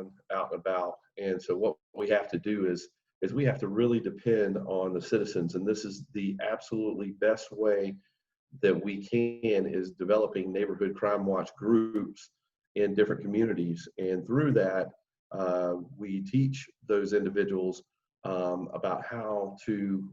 on out and about. And so what we have to do is we have to really depend on the citizens. And this is the absolutely best way that we can, is developing neighborhood crime watch groups in different communities. And through that, we teach those individuals about how to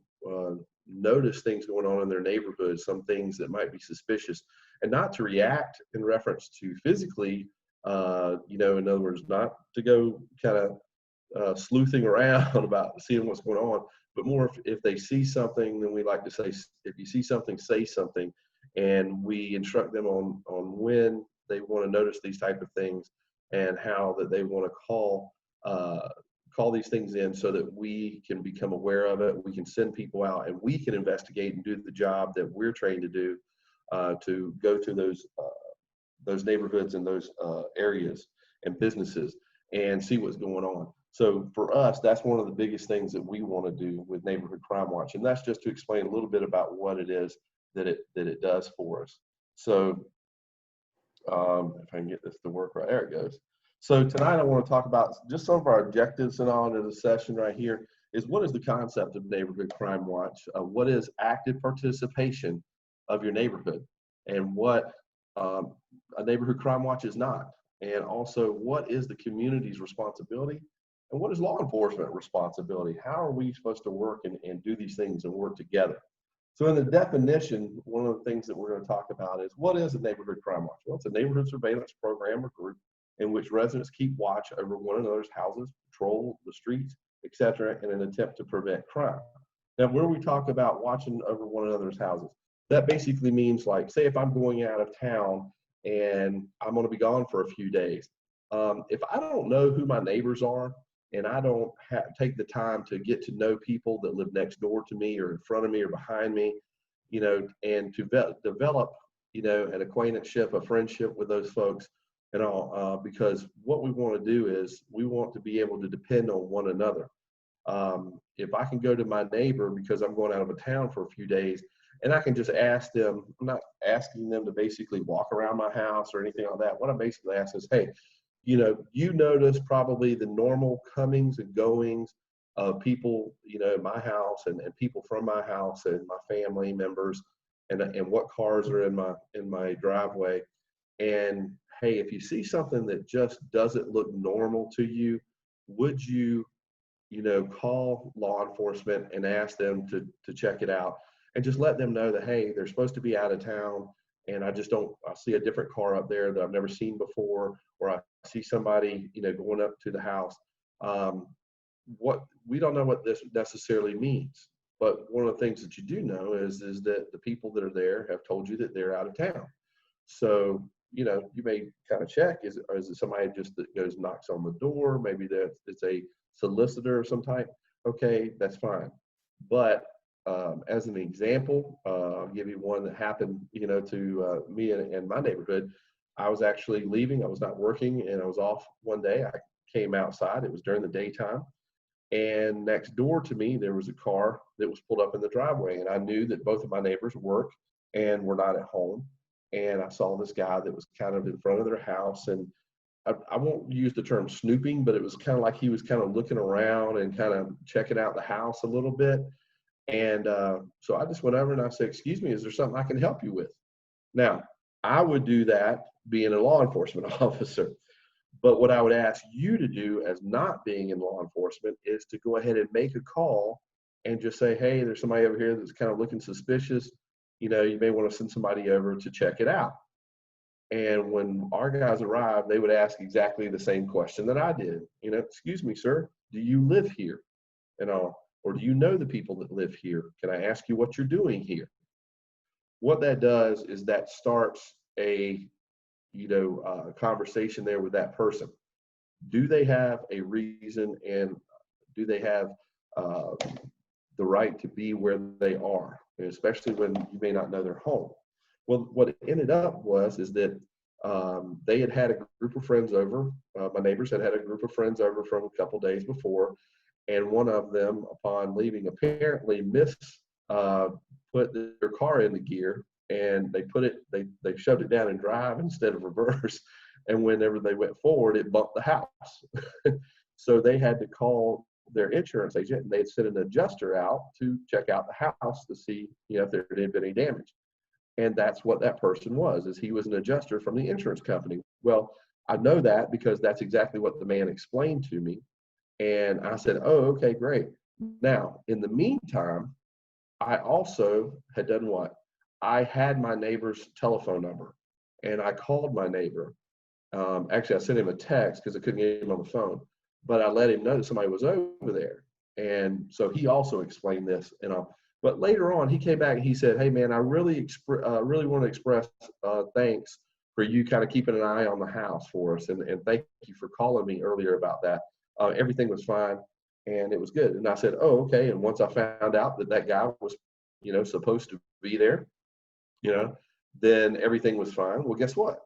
notice things going on in their neighborhood, some things that might be suspicious, and not to react in reference to physically, in other words, not to go kind of sleuthing around about seeing what's going on, but more if they see something, then we like to say, if you see something, say something. And we instruct them on when they want to notice these type of things and how that they want to call these things in, so that we can become aware of it. We can send people out and we can investigate and do the job that we're trained to do, to go to those neighborhoods and those areas and businesses and see what's going on. So for us, that's one of the biggest things that we want to do with Neighborhood Crime Watch. And that's just to explain a little bit about what it is that it does for us. So if I can get this to work right, there it goes. So tonight I want to talk about just some of our objectives and all in the session right here is, what is the concept of Neighborhood Crime Watch? What is active participation of your neighborhood, and what a Neighborhood Crime Watch is not? And also, what is the community's responsibility, and what is law enforcement responsibility? How are we supposed to work and do these things and work together? So in the definition, one of the things that we're going to talk about is, what is a Neighborhood Crime Watch? Well, it's a neighborhood surveillance program or group in which residents keep watch over one another's houses, patrol the streets, etc., in an attempt to prevent crime. Now, when we talk about watching over one another's houses, that basically means, like, say if I'm going out of town and I'm going to be gone for a few days, if I don't know who my neighbors are, and I don't take the time to get to know people that live next door to me or in front of me or behind me, and to develop, an acquaintanceship, a friendship with those folks and all, because what we want to do is we want to be able to depend on one another. If I can go to my neighbor because I'm going out of a town for a few days, and I can just ask them, I'm not asking them to basically walk around my house or anything like that. What I'm basically asking is, hey, you notice probably the normal comings and goings of people, in my house and people from my house and my family members, and what cars are in my driveway. And hey, if you see something that just doesn't look normal to you, would you, call law enforcement and ask them to check it out, and just let them know that, hey, they're supposed to be out of town, and I see a different car up there that I've never seen before, or I see somebody, going up to the house. We don't know what this necessarily means, but one of the things that you do know is that the people that are there have told you that they're out of town. So, you may kind of check, is it somebody just that goes, knocks on the door? Maybe it's a solicitor of some type. Okay, that's fine. But as an example, I'll give you one that happened, to me and my neighborhood. I was actually leaving. I was not working, and I was off one day. I came outside. It was during the daytime. And next door to me, there was a car that was pulled up in the driveway. And I knew that both of my neighbors worked and were not at home. And I saw this guy that was kind of in front of their house. And I won't use the term snooping, but it was kind of like he was kind of looking around and kind of checking out the house a little bit. And so I just went over and I said, excuse me, is there something I can help you with? Now, I would do that being a law enforcement officer. But what I would ask you to do as not being in law enforcement is to go ahead and make a call and just say, hey, there's somebody over here that's kind of looking suspicious. You may want to send somebody over to check it out. And when our guys arrived, they would ask exactly the same question that I did. Excuse me, sir, do you live here? Or do you know the people that live here? Can I ask you what you're doing here? What that does is that starts a conversation there with that person. Do they have a reason, and do they have the right to be where they are, especially when you may not know their home? Well, what it ended up is that they had a group of friends over. My neighbors had a group of friends over from a couple days before, and one of them, upon leaving, apparently put their car into gear, and they shoved it down in drive instead of reverse. And whenever they went forward, it bumped the house. So they had to call their insurance agent, and they'd send an adjuster out to check out the house to see, if there had been any damage. And that's what that person was, is he was an adjuster from the insurance company. Well, I know that because that's exactly what the man explained to me. And I said, oh, okay, great. Now, in the meantime, I also had done what? I had my neighbor's telephone number, and I called my neighbor. Actually, I sent him a text because I couldn't get him on the phone, but I let him know that somebody was over there. And so he also explained this and all. But later on, he came back and he said, hey, man, I really want to express thanks for you kind of keeping an eye on the house for us. And thank you for calling me earlier about that. Everything was fine and it was good. And I said, oh, okay. And once I found out that that guy was, supposed to be there, then everything was fine. Well, guess what?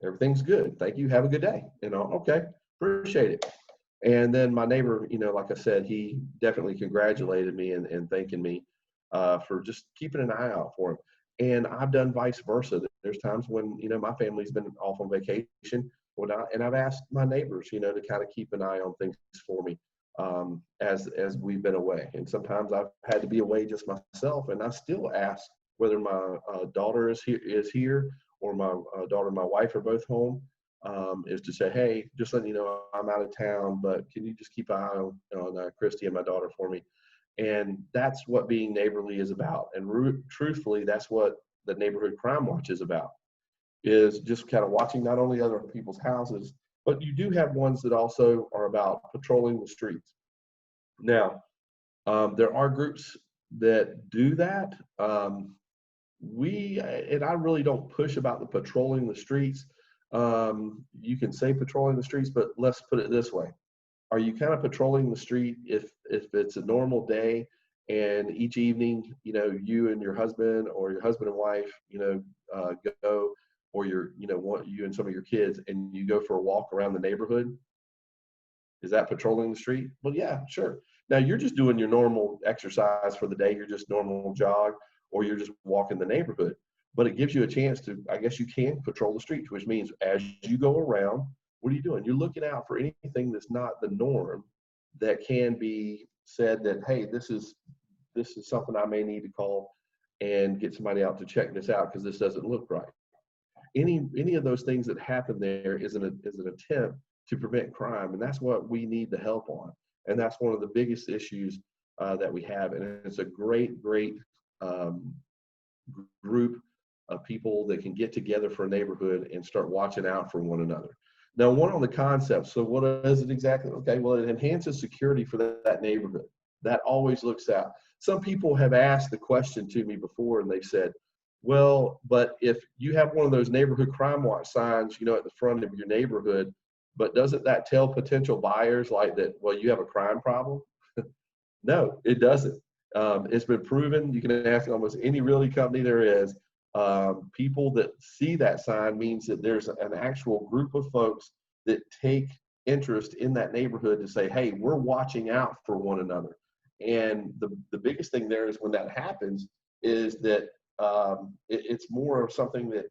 Everything's good. Thank you. Have a good day. Okay, appreciate it. And then my neighbor, like I said, he definitely congratulated me and thanking me for just keeping an eye out for him. And I've done vice versa. There's times when, my family's been off on vacation, and I've asked my neighbors, to kind of keep an eye on things for me as we've been away. And sometimes I've had to be away just myself, and I still ask whether my daughter is here or my daughter and my wife are both home, is to say, hey, just letting you know I'm out of town, but can you just keep an eye on Christy and my daughter for me? And that's what being neighborly is about. And truthfully, that's what the Neighborhood Crime Watch is about, is just kind of watching not only other people's houses, but you do have ones that also are about patrolling the streets. Now, there are groups that do that. And I really don't push about the patrolling the streets. You can say patrolling the streets, but let's put it this way. Are you kind of patrolling the street if it's a normal day and each evening, you and your husband or your husband and wife, go, or you and some of your kids, and you go for a walk around the neighborhood? Is that patrolling the street? Well, yeah, sure. Now you're just doing your normal exercise for the day. You're just normal jog, or you're just walking the neighborhood. But it gives you a chance to, I guess you can patrol the streets, which means as you go around, what are you doing? You're looking out for anything that's not the norm that can be said that, hey, this is something I may need to call and get somebody out to check this out because this doesn't look right. Any of those things that happen there is an attempt to prevent crime, and that's what we need the help on. And that's one of the biggest issues that we have. And it's a great group of people that can get together for a neighborhood and start watching out for one another. Now, one on the concept. So what is it exactly? Okay, well, it enhances security for that neighborhood. That always looks out. Some people have asked the question to me before, and they've said, well, but if you have one of those Neighborhood Crime Watch signs, at the front of your neighborhood, but doesn't that tell potential buyers like that, well, you have a crime problem? No, it doesn't. It's been proven. You can ask almost any realty company there is. People that see that sign means that there's an actual group of folks that take interest in that neighborhood to say, hey, we're watching out for one another. And the biggest thing there is when that happens is that it's more of something that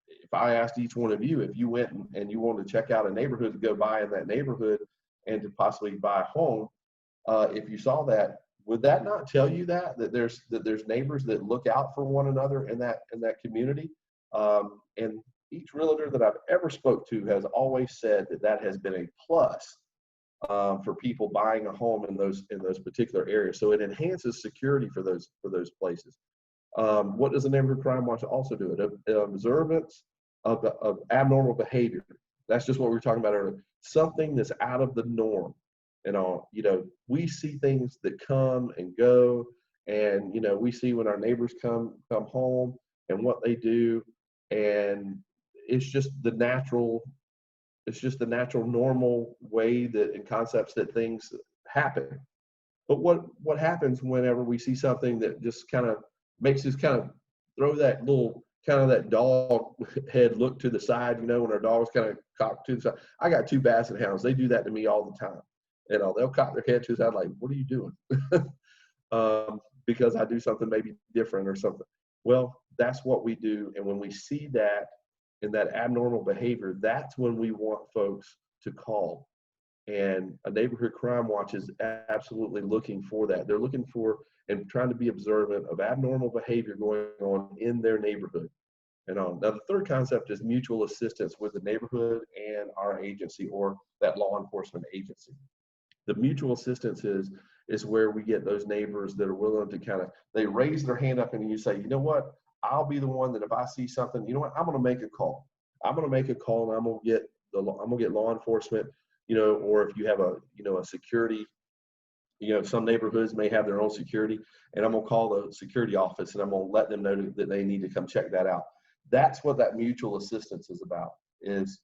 if I asked each one of you, if you went and you wanted to check out a neighborhood to go buy in that neighborhood and to possibly buy a home, if you saw that, would that not tell you that there's neighbors that look out for one another in that community? And each realtor that I've ever spoke to has always said that has been a plus for people buying a home in those particular areas. So it enhances security for those places. What does the Neighborhood Crime Watch also do? It observance of abnormal behavior. That's just what we were talking about earlier. Something that's out of the norm. We see things that come and go, and we see when our neighbors come home and what they do, and it's just the natural normal way that in concepts that things happen. But what happens whenever we see something that just kind of makes us kind of throw that little kind of that dog head look to the side, when our dog's kind of cocked to the side. I got 2 basset hounds. They do that to me all the time. They'll cock their head to the side like, what are you doing? Because I do something maybe different or something. Well, that's what we do. And when we see that, and that abnormal behavior, that's when we want folks to call. And a neighborhood crime watch is absolutely looking for that. They're looking for and trying to be observant of abnormal behavior going on in their neighborhood. And on. Now, the third concept is mutual assistance with the neighborhood and our agency, or that law enforcement agency. The mutual assistance is where we get those neighbors that are willing to kind of, they raise their hand up and you say, you know what, I'll be the one that if I see something, you know what, I'm going to make a call. I'm going to make a call and I'm going to get law enforcement, or if you have a security, some neighborhoods may have their own security, and I'm going to call the security office and I'm going to let them know that they need to come check that out. That's what that mutual assistance is about, is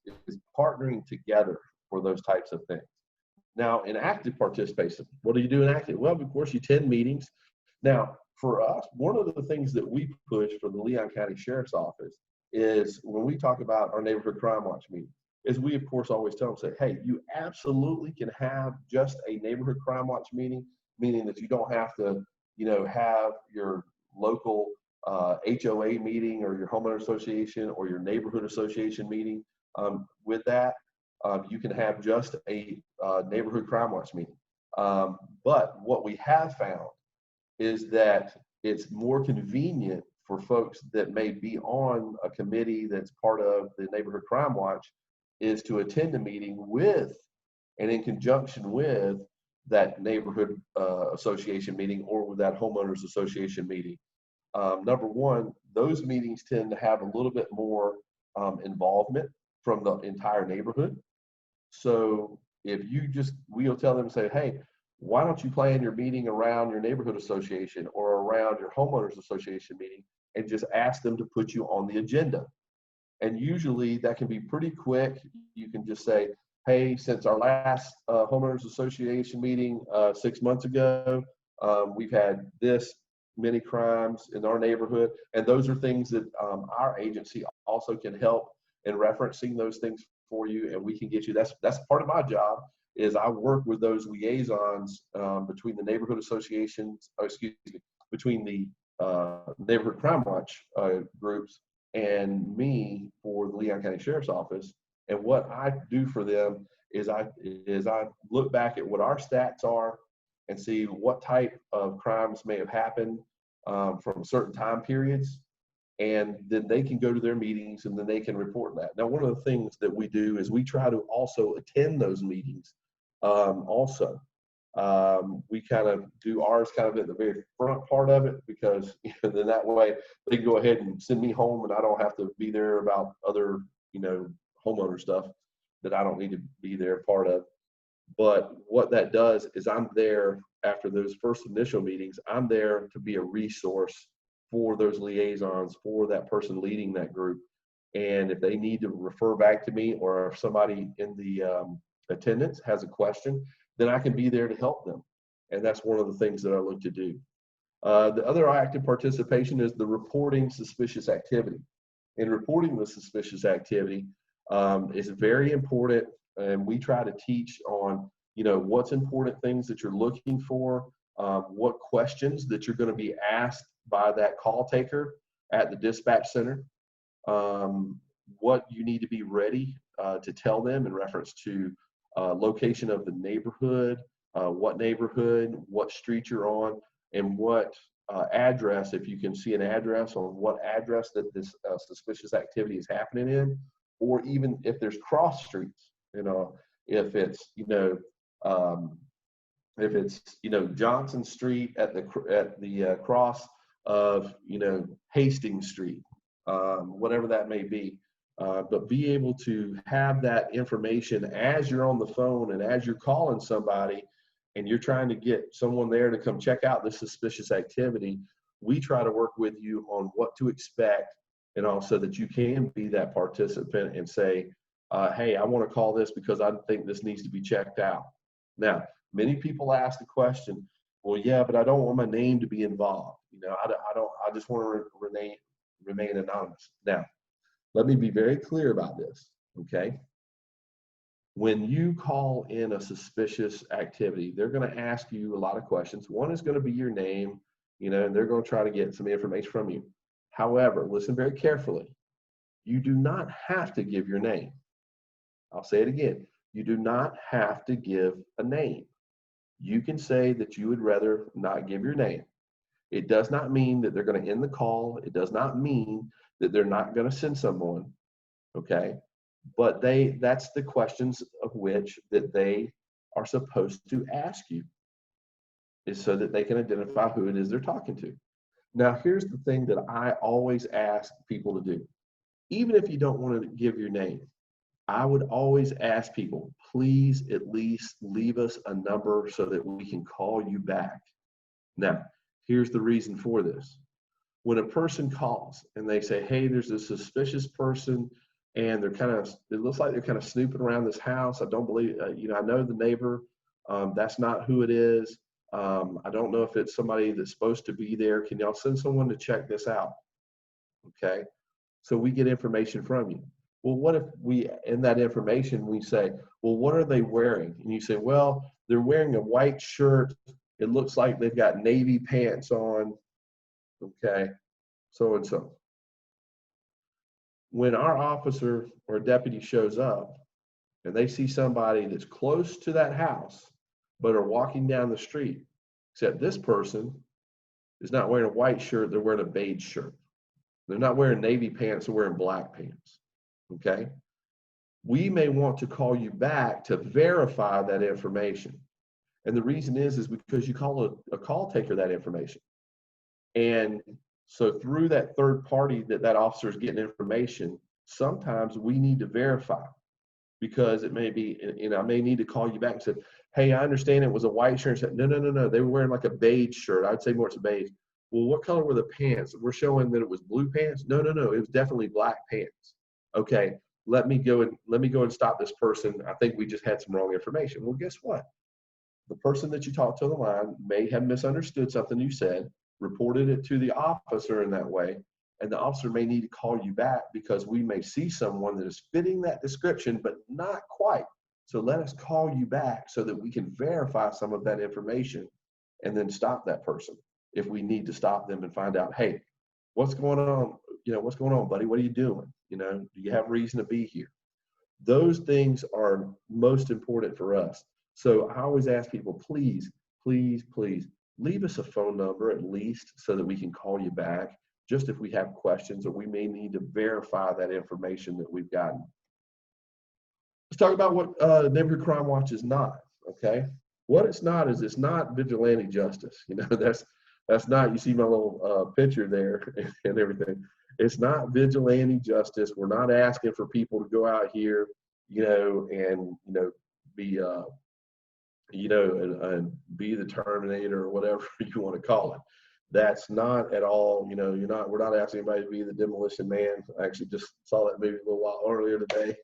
partnering together for those types of things. Now, in active participation, what do you do in active? Well, of course, you attend meetings. Now, for us, one of the things that we push for the Leon County Sheriff's Office is when we talk about our neighborhood crime watch meeting, is we, of course, always tell them, say, hey, you absolutely can have just a neighborhood crime watch meeting, meaning that you don't have to, have your local HOA meeting or your homeowner association or your neighborhood association meeting. With that, you can have just a neighborhood crime watch meeting. But what we have found is that it's more convenient for folks that may be on a committee that's part of the neighborhood crime watch is to attend a meeting with and in conjunction with that neighborhood association meeting or with that homeowners association meeting. Number one, those meetings tend to have a little bit more involvement from the entire neighborhood. So if we'll tell them, say, hey, why don't you plan your meeting around your neighborhood association or around your homeowners association meeting, and just ask them to put you on the agenda. And usually that can be pretty quick. You can just say, hey, since our last homeowners association meeting 6 months ago, we've had this many crimes in our neighborhood. And those are things that our agency also can help in referencing those things for you. And we can get you, that's part of my job, is I work with those liaisons between the neighborhood associations, between the neighborhood crime watch groups and me for the Leon County Sheriff's Office. And what I do for them is I look back at what our stats are and see what type of crimes may have happened from certain time periods. And then they can go to their meetings and then they can report that. Now, one of the things that we do is we try to also attend those meetings also. We kind of do ours kind of at the very front part of it, because then that way they can go ahead and send me home and I don't have to be there about other, homeowner stuff that I don't need to be there part of. But what that does is I'm there after those first initial meetings. I'm there to be a resource for those liaisons, for that person leading that group. And if they need to refer back to me, or if somebody in the attendance has a question, then I can be there to help them. And that's one of the things that I look to do. The other active participation is the reporting suspicious activity. And reporting the suspicious activity is very important. And we try to teach on, what's important things that you're looking for, what questions that you're going to be asked by that call taker at the dispatch center, what you need to be ready to tell them in reference to location of the neighborhood, what street you're on, and what address, if you can see an address on what address that this suspicious activity is happening in, or even if there's cross streets, if it's, Johnson Street at the cross of, Hastings Street, whatever that may be. But be able to have that information as you're on the phone and as you're calling somebody and you're trying to get someone there to come check out this suspicious activity. We try to work with you on what to expect, and also that you can be that participant and say, hey, I want to call this because I think this needs to be checked out. Now, many people ask the question, well, yeah, but I don't want my name to be involved. I just want to remain anonymous. Now, let me be very clear about this, okay? When you call in a suspicious activity, they're going to ask you a lot of questions. One is going to be your name, and they're going to try to get some information from you. However, listen very carefully. You do not have to give your name. I'll say it again. You do not have to give a name. You can say that you would rather not give your name. It does not mean that they're going to end the call. It does not mean that they're not going to send someone, okay? But that's the questions of which that they are supposed to ask you, is so that they can identify who it is they're talking to. Now, here's the thing that I always ask people to do. Even if you don't want to give your name, I would always ask people, please at least leave us a number so that we can call you back. Now, here's the reason for this. When a person calls and they say, hey, there's a suspicious person and they're it looks like they're kind of snooping around this house. I don't believe, I know the neighbor. That's not who it is. I don't know if it's somebody that's supposed to be there. Can y'all send someone to check this out? Okay. So we get information from you. Well, what if in that information, we say, well, what are they wearing? And you say, well, they're wearing a white shirt. It looks like they've got navy pants on. Okay. So and so. When our officer or deputy shows up and they see somebody that's close to that house, but are walking down the street, except this person is not wearing a white shirt, they're wearing a beige shirt. They're not wearing navy pants, they're wearing black pants, okay? We may want to call you back to verify that information. And the reason is because you call a call taker that information. And so through that third party that officer is getting information, sometimes we need to verify, because it may be, I may need to call you back and say, hey, I understand it was a white shirt. No, they were wearing like a beige shirt. I'd say more it's a beige. Well, what color were the pants? We're showing that it was blue pants. No, it was definitely black pants. Okay, let me go and stop this person. I think we just had some wrong information. Well, guess what? The person that you talked to on the line may have misunderstood something you said, reported it to the officer in that way, and the officer may need to call you back because we may see someone that is fitting that description, but not quite. So let us call you back so that we can verify some of that information and then stop that person if we need to stop them and find out, hey, what's going on? What's going on, buddy? What are you doing? Do you have reason to be here? Those things are most important for us. So I always ask people, please, please, please leave us a phone number at least so that we can call you back, just if we have questions or we may need to verify that information that we've gotten. Let's talk about what Neighborhood Crime Watch is not, okay? What it's not is it's not vigilante justice. That's not, you see my little picture there and everything. It's not vigilante justice. We're not asking for people to go out here, and be and be the Terminator or whatever you want to call it. That's not at all, we're not asking anybody to be the Demolition Man. I actually just saw that movie a little while earlier today.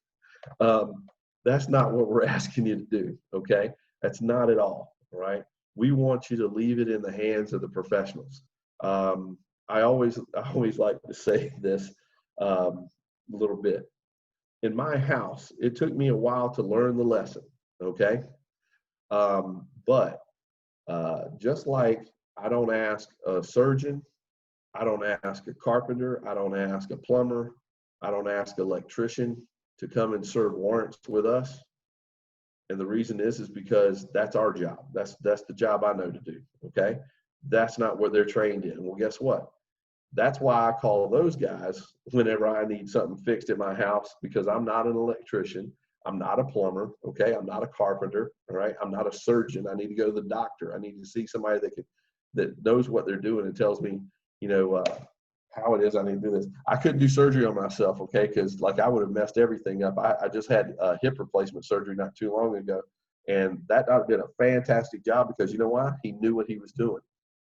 That's not what we're asking you to do, okay? That's not at all right? We want you to leave it in the hands of the professionals. I always like to say this a little bit. In my house, it took me a while to learn the lesson, okay? But just like I don't ask a surgeon, I don't ask a carpenter, I don't ask a plumber, I don't ask an electrician to come and serve warrants with us. And the reason is because that's our job. That's the job I know to do, okay? That's not what they're trained in. Well, guess what? That's why I call those guys whenever I need something fixed at my house, because I'm not an electrician. I'm not a plumber, okay? I'm not a carpenter, all right? I'm not a surgeon. I need to go to the doctor. I need to see somebody that knows what they're doing and tells me, how it is I need to do this. I couldn't do surgery on myself, okay? Because I would have messed everything up. I just had a hip replacement surgery not too long ago, and that doctor did a fantastic job because you know why? He knew what he was doing.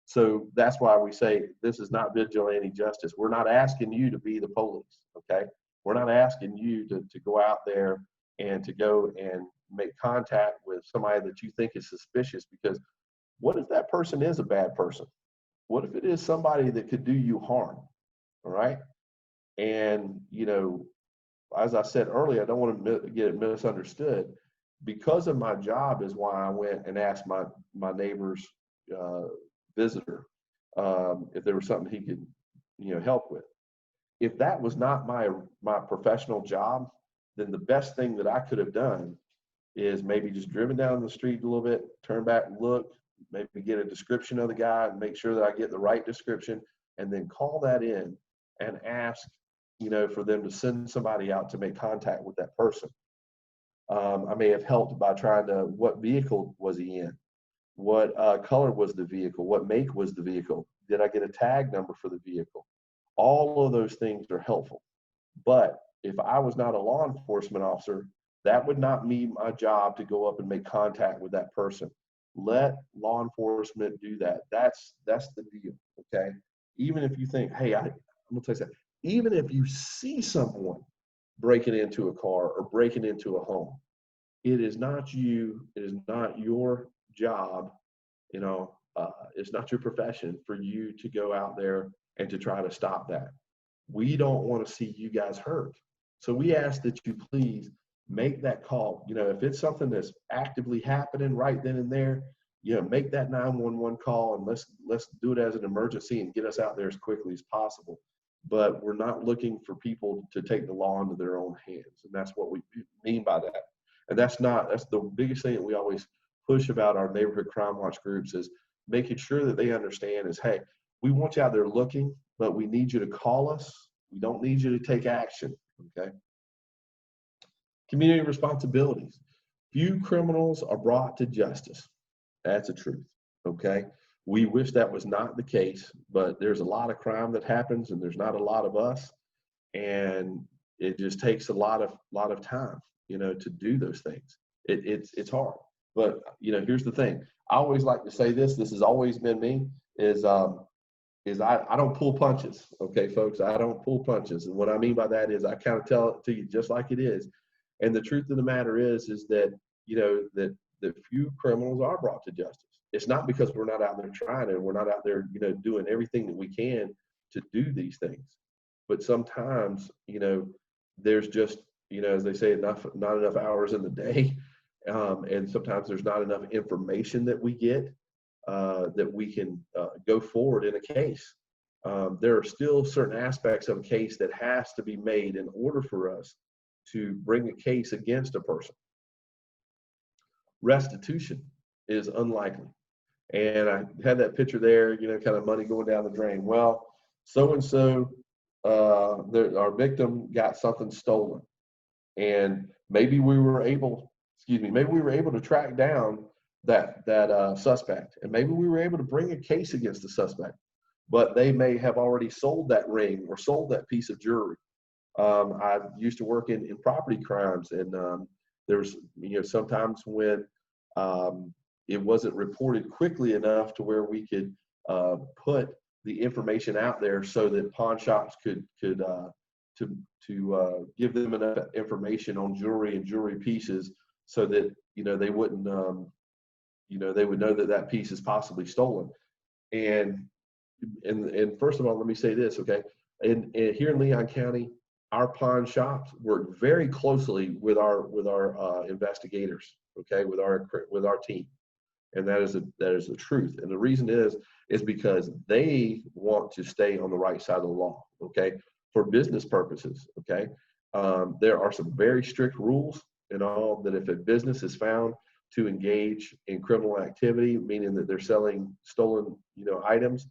So that's why we say this is not vigilante justice. We're not asking you to be the police, okay? We're not asking you to go out there and to go and make contact with somebody that you think is suspicious, because what if that person is a bad person? What if it is somebody that could do you harm, all right? And, as I said earlier, I don't want to get it misunderstood. Because of my job is why I went and asked my neighbor's visitor if there was something he could, help with. if that was not my professional job, then the best thing that I could have done is maybe just driven down the street a little bit, turn back, look, maybe get a description of the guy and make sure that I get the right description, and then call that in and ask, for them to send somebody out to make contact with that person. I may have helped by trying to, what vehicle was he in? What color was the vehicle? What make was the vehicle? Did I get a tag number for the vehicle? All of those things are helpful. But if I was not a law enforcement officer, that would not be my job to go up and make contact with that person. Let law enforcement do that. That's the deal, okay? Even if you think, hey, I'm gonna tell you something. Even if you see someone breaking into a car or breaking into a home, it is not you. It is not your job. It's not your profession for you to go out there and to try to stop that. We don't want to see you guys hurt. So we ask that you please make that call. If it's something that's actively happening right then and there, make that 911 call, and let's do it as an emergency and get us out there as quickly as possible. But we're not looking for people to take the law into their own hands. And that's what we mean by that. And that's the biggest thing that we always push about our neighborhood crime watch groups, is making sure that they understand is, hey, we want you out there looking, but we need you to call us. We don't need you to take action, okay? Community responsibilities. Few criminals are brought to justice. That's the truth, okay? We wish that was not the case, but there's a lot of crime that happens, and there's not a lot of us, and it just takes a lot of time, to do those things. It's hard, but here's the thing. I always like to say this has always been me, is I don't pull punches, okay, folks? I don't pull punches, and what I mean by that is I kind of tell it to you just like it is. And the truth of the matter is that that few criminals are brought to justice. It's not because we're not out there trying, and we're not out there, doing everything that we can to do these things. But sometimes, there's just, as they say, not enough hours in the day, and sometimes there's not enough information that we get that we can go forward in a case. There are still certain aspects of a case that has to be made in order for us to bring a case against a person. Restitution is unlikely. And I had that picture there, kind of money going down the drain. Well, so-and-so, our victim got something stolen. And maybe we were able to track down that suspect. And maybe we were able to bring a case against the suspect. But they may have already sold that ring or sold that piece of jewelry. I used to work in property crimes, and there's sometimes when it wasn't reported quickly enough to where we could put the information out there so that pawn shops could give them enough information on jewelry and jewelry pieces so that they wouldn't they would know that piece is possibly stolen. And first of all, let me say this, okay? And here in Leon County, our pawn shops work very closely with our investigators, okay, with our team, and that is the truth. And the reason is because they want to stay on the right side of the law, okay, for business purposes, okay. There are some very strict rules and all that if a business is found to engage in criminal activity, meaning that they're selling stolen items,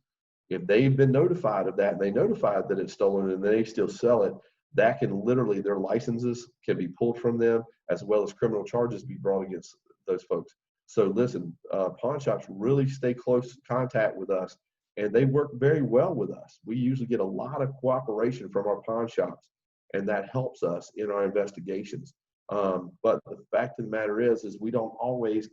if they've been notified of that and they notified that it's stolen and they still sell it, that can literally, their licenses can be pulled from them, as well as criminal charges be brought against those folks. So listen, pawn shops really stay close contact with us, and they work very well with us. We usually get a lot of cooperation from our pawn shops, and that helps us in our investigations. But the fact of the matter is we don't always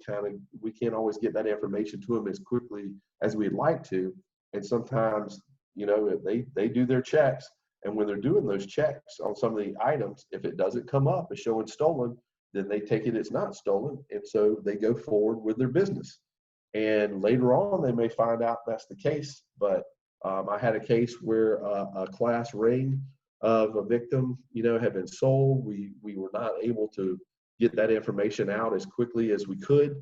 we can't always get that information to them as quickly as we'd like to. And sometimes, if they do their checks, and when they're doing those checks on some of the items, if it doesn't come up as showing stolen, then they take it as not stolen. And so they go forward with their business. And later on, they may find out that's the case. But I had a case where a class ring of a victim, had been sold. We were not able to get that information out as quickly as we could.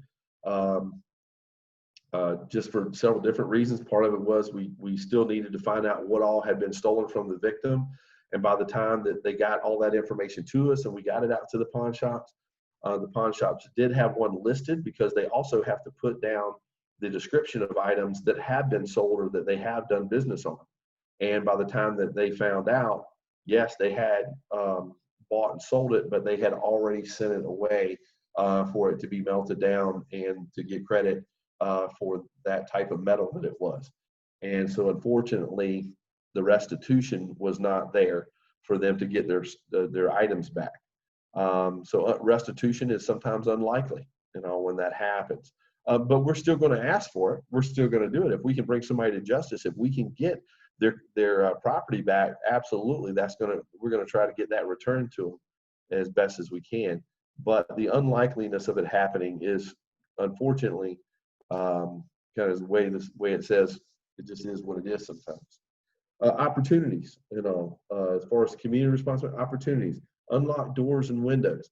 Just for several different reasons. Part of it was we still needed to find out what all had been stolen from the victim. And by the time that they got all that information to us and we got it out to the pawn shops did have one listed, because they also have to put down the description of items that have been sold or that they have done business on. And by the time that they found out, yes, they had bought and sold it, but they had already sent it away for it to be melted down and to get credit for that type of metal that it was. And so unfortunately, the restitution was not there for them to get their items back. So restitution is sometimes unlikely, when that happens. But we're still going to ask for it. We're still going to do it. If we can bring somebody to justice, if we can get their property back, absolutely, we're going to try to get that returned to them as best as we can. But the unlikeliness of it happening is, unfortunately, kind of the way it says, it just is what it is sometimes. Opportunities, as far as community responsibility, opportunities, unlock doors and windows.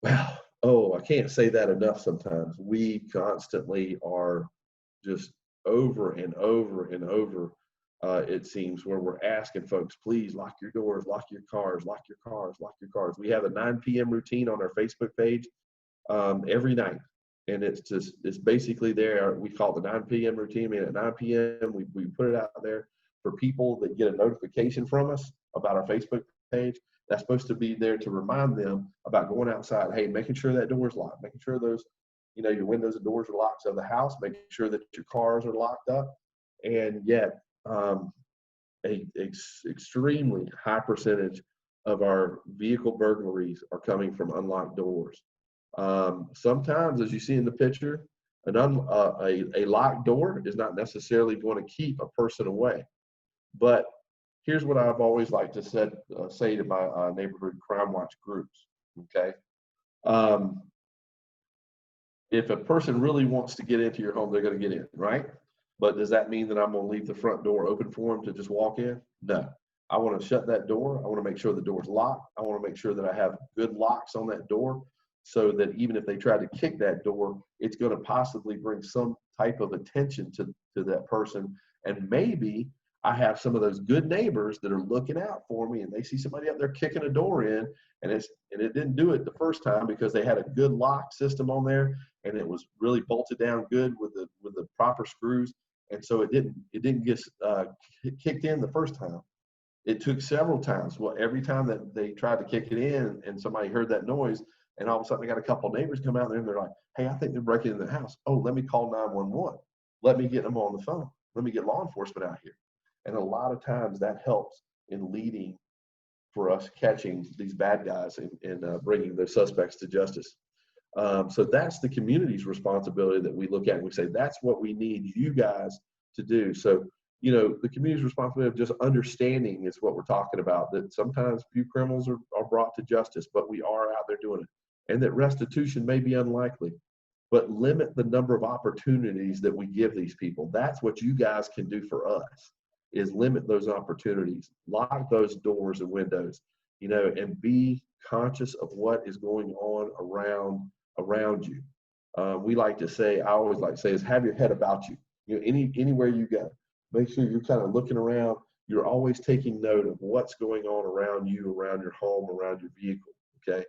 Wow. I can't say that enough sometimes. We constantly are just over and over and over, it seems, where we're asking folks, please lock your doors, lock your cars, lock your cars, lock your cars. We have a 9 p.m. routine on our Facebook page every night. And it's basically there. We call it the 9 p.m. routine. I mean, at 9 p.m., we put it out there for people that get a notification from us about our Facebook page. That's supposed to be there to remind them about going outside. Hey, making sure that door is locked, making sure those, your windows and doors are locked of the house, making sure that your cars are locked up. And yet, extremely high percentage of our vehicle burglaries are coming from unlocked doors. Sometimes, as you see in the picture, a locked door is not necessarily going to keep a person away. But here's what I've always liked to say to my neighborhood crime watch groups. Okay, if a person really wants to get into your home, they're going to get in, right? But does that mean that I'm going to leave the front door open for them to just walk in? No. I want to shut that door. I want to make sure the door's locked. I want to make sure that I have good locks on that door, so that even if they try to kick that door, it's going to possibly bring some type of attention to that person. And maybe I have some of those good neighbors that are looking out for me, and they see somebody up there kicking a door in, and it didn't do it the first time because they had a good lock system on there, and it was really bolted down good with the proper screws, and so it didn't get kicked in the first time. It took several times. Well, every time that they tried to kick it in and somebody heard that noise, and all of a sudden they got a couple of neighbors come out there and they're like, hey, I think they're breaking into the house. Oh, let me call 911. Let me get them on the phone. Let me get law enforcement out here. And a lot of times that helps in leading for us catching these bad guys and bringing the suspects to justice. So that's the community's responsibility that we look at, and we say, that's what we need you guys to do. So, the community's responsibility of just understanding is what we're talking about, that sometimes few criminals are brought to justice, but we are out there doing it. And that restitution may be unlikely, but limit the number of opportunities that we give these people. That's what you guys can do for us, is limit those opportunities, lock those doors and windows, and be conscious of what is going on around you. We like to say, I always like to say, is have your head about you. Anywhere you go, make sure you're kind of looking around. You're always taking note of what's going on around you, around your home, around your vehicle. Okay.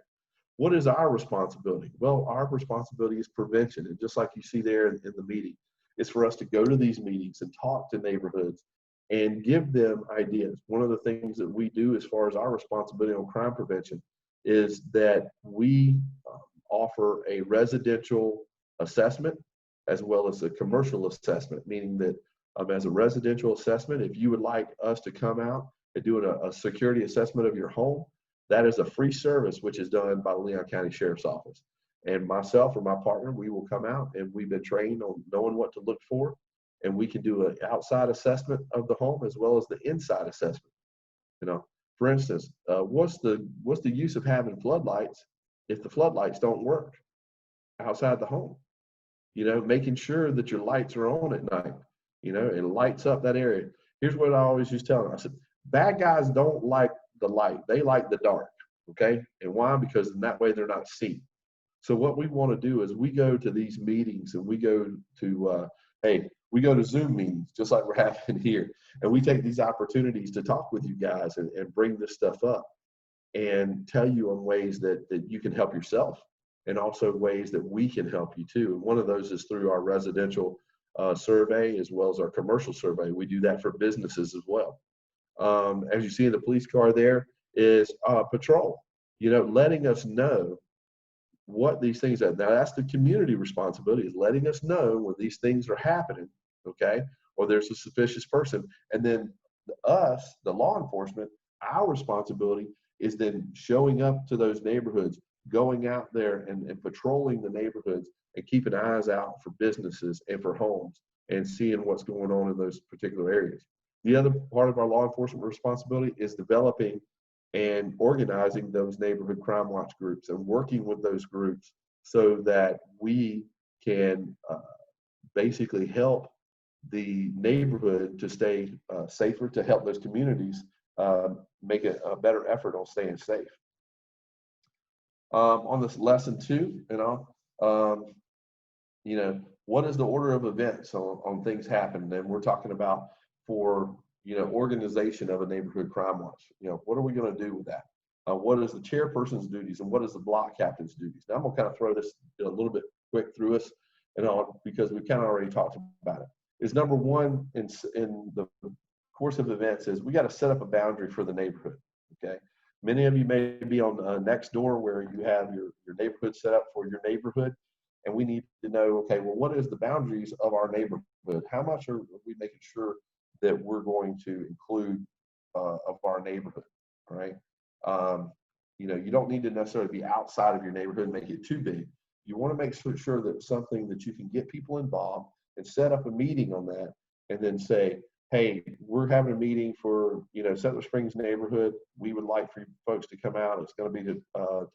What is our responsibility? Well, our responsibility is prevention. And just like you see there in the meeting, it's for us to go to these meetings and talk to neighborhoods and give them ideas. One of the things that we do as far as our responsibility on crime prevention is that we offer a residential assessment as well as a commercial assessment, meaning that as a residential assessment, if you would like us to come out and do a security assessment of your home, that is a free service which is done by the Leon County Sheriff's Office. And myself or my partner, we will come out, and we've been trained on knowing what to look for, and we can do an outside assessment of the home as well as the inside assessment. For instance, what's the use of having floodlights if the floodlights don't work outside the home? Making sure that your lights are on at night, it lights up that area. Here's what I always used to tell them. I said, bad guys don't like the light. They like the dark, okay? And why? Because in that way they're not seen. So what we want to do is we go to these meetings and we go to, hey, We go to Zoom meetings, just like we're having here. And we take these opportunities to talk with you guys and bring this stuff up and tell you on ways that you can help yourself, and also ways that we can help you too. And one of those is through our residential survey, as well as our commercial survey. We do that for businesses as well. As you see in the police car, there is patrol, letting us know what these things are. Now, that's the community responsibility, is letting us know when these things are happening, okay, or there's a suspicious person. And then us, the law enforcement, our responsibility is then showing up to those neighborhoods, going out there and patrolling the neighborhoods and keeping eyes out for businesses and for homes and seeing what's going on in those particular areas. The other part of our law enforcement responsibility is developing and organizing those neighborhood crime watch groups and working with those groups so that we can basically help the neighborhood to stay safer, to help those communities make a better effort on staying safe. On this lesson 2, what is the order of events on things happening? And we're talking about for organization of a neighborhood crime watch. What are we going to do with that? What is the chairperson's duties and what is the block captain's duties? Now I'm going to kind of throw this a little bit quick through us because we kind of already talked about it. Is number 1 in the course of events is we got to set up a boundary for the neighborhood. Okay, many of you may be on Nextdoor, where you have your neighborhood set up for your neighborhood, and we need to know, okay, well, what is the boundaries of our neighborhood? How much are we making sure that we're going to include of our neighborhood? All right. You don't need to necessarily be outside of your neighborhood and make it too big. You want to make sure that it's something that you can get people involved and set up a meeting on that, and then say, hey, we're having a meeting for Settler Springs neighborhood. We would like for you folks to come out. It's going to be to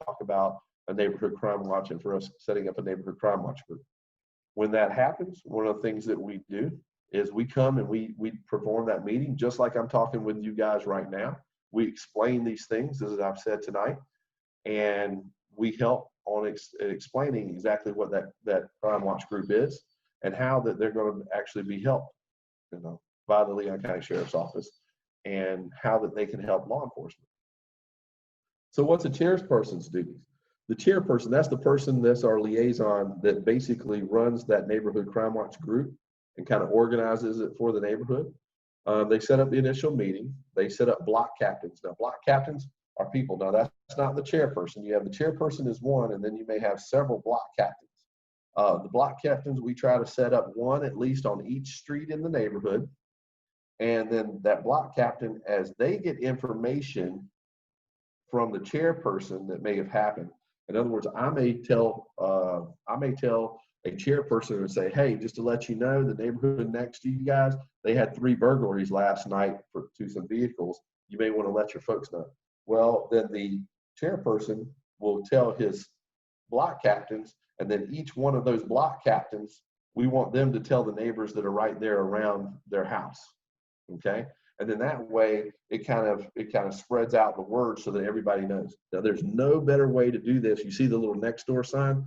talk about a neighborhood crime watch and for us setting up a neighborhood crime watch group. When that happens, one of the things that we do is we come and we perform that meeting just like I'm talking with you guys right now. We explain these things, as I've said tonight, and we help on explaining exactly what that crime watch group is and how that they're going to actually be helped, by the Leon County Sheriff's Office, and how that they can help law enforcement. So what's a chairperson's duties? The chairperson, that's the person that's our liaison that basically runs that neighborhood crime watch group and kind of organizes it for the neighborhood. They set up the initial meeting. They set up block captains. Now, block captains are people. Now, that's not the chairperson. You have the chairperson is one, and then you may have several block captains. The block captains, we try to set up one at least on each street in the neighborhood. And then that block captain, as they get information from the chairperson that may have happened. In other words, I may tell a chairperson and say, hey, just to let you know, the neighborhood next to you guys, they had 3 burglaries last night to some vehicles. You may want to let your folks know. Well, then the chairperson will tell his block captains, and then each one of those block captains, we want them to tell the neighbors that are right there around their house. Okay, and then that way it kind of spreads out the word so that everybody knows. Now, there's no better way to do this. You see the little Nextdoor sign?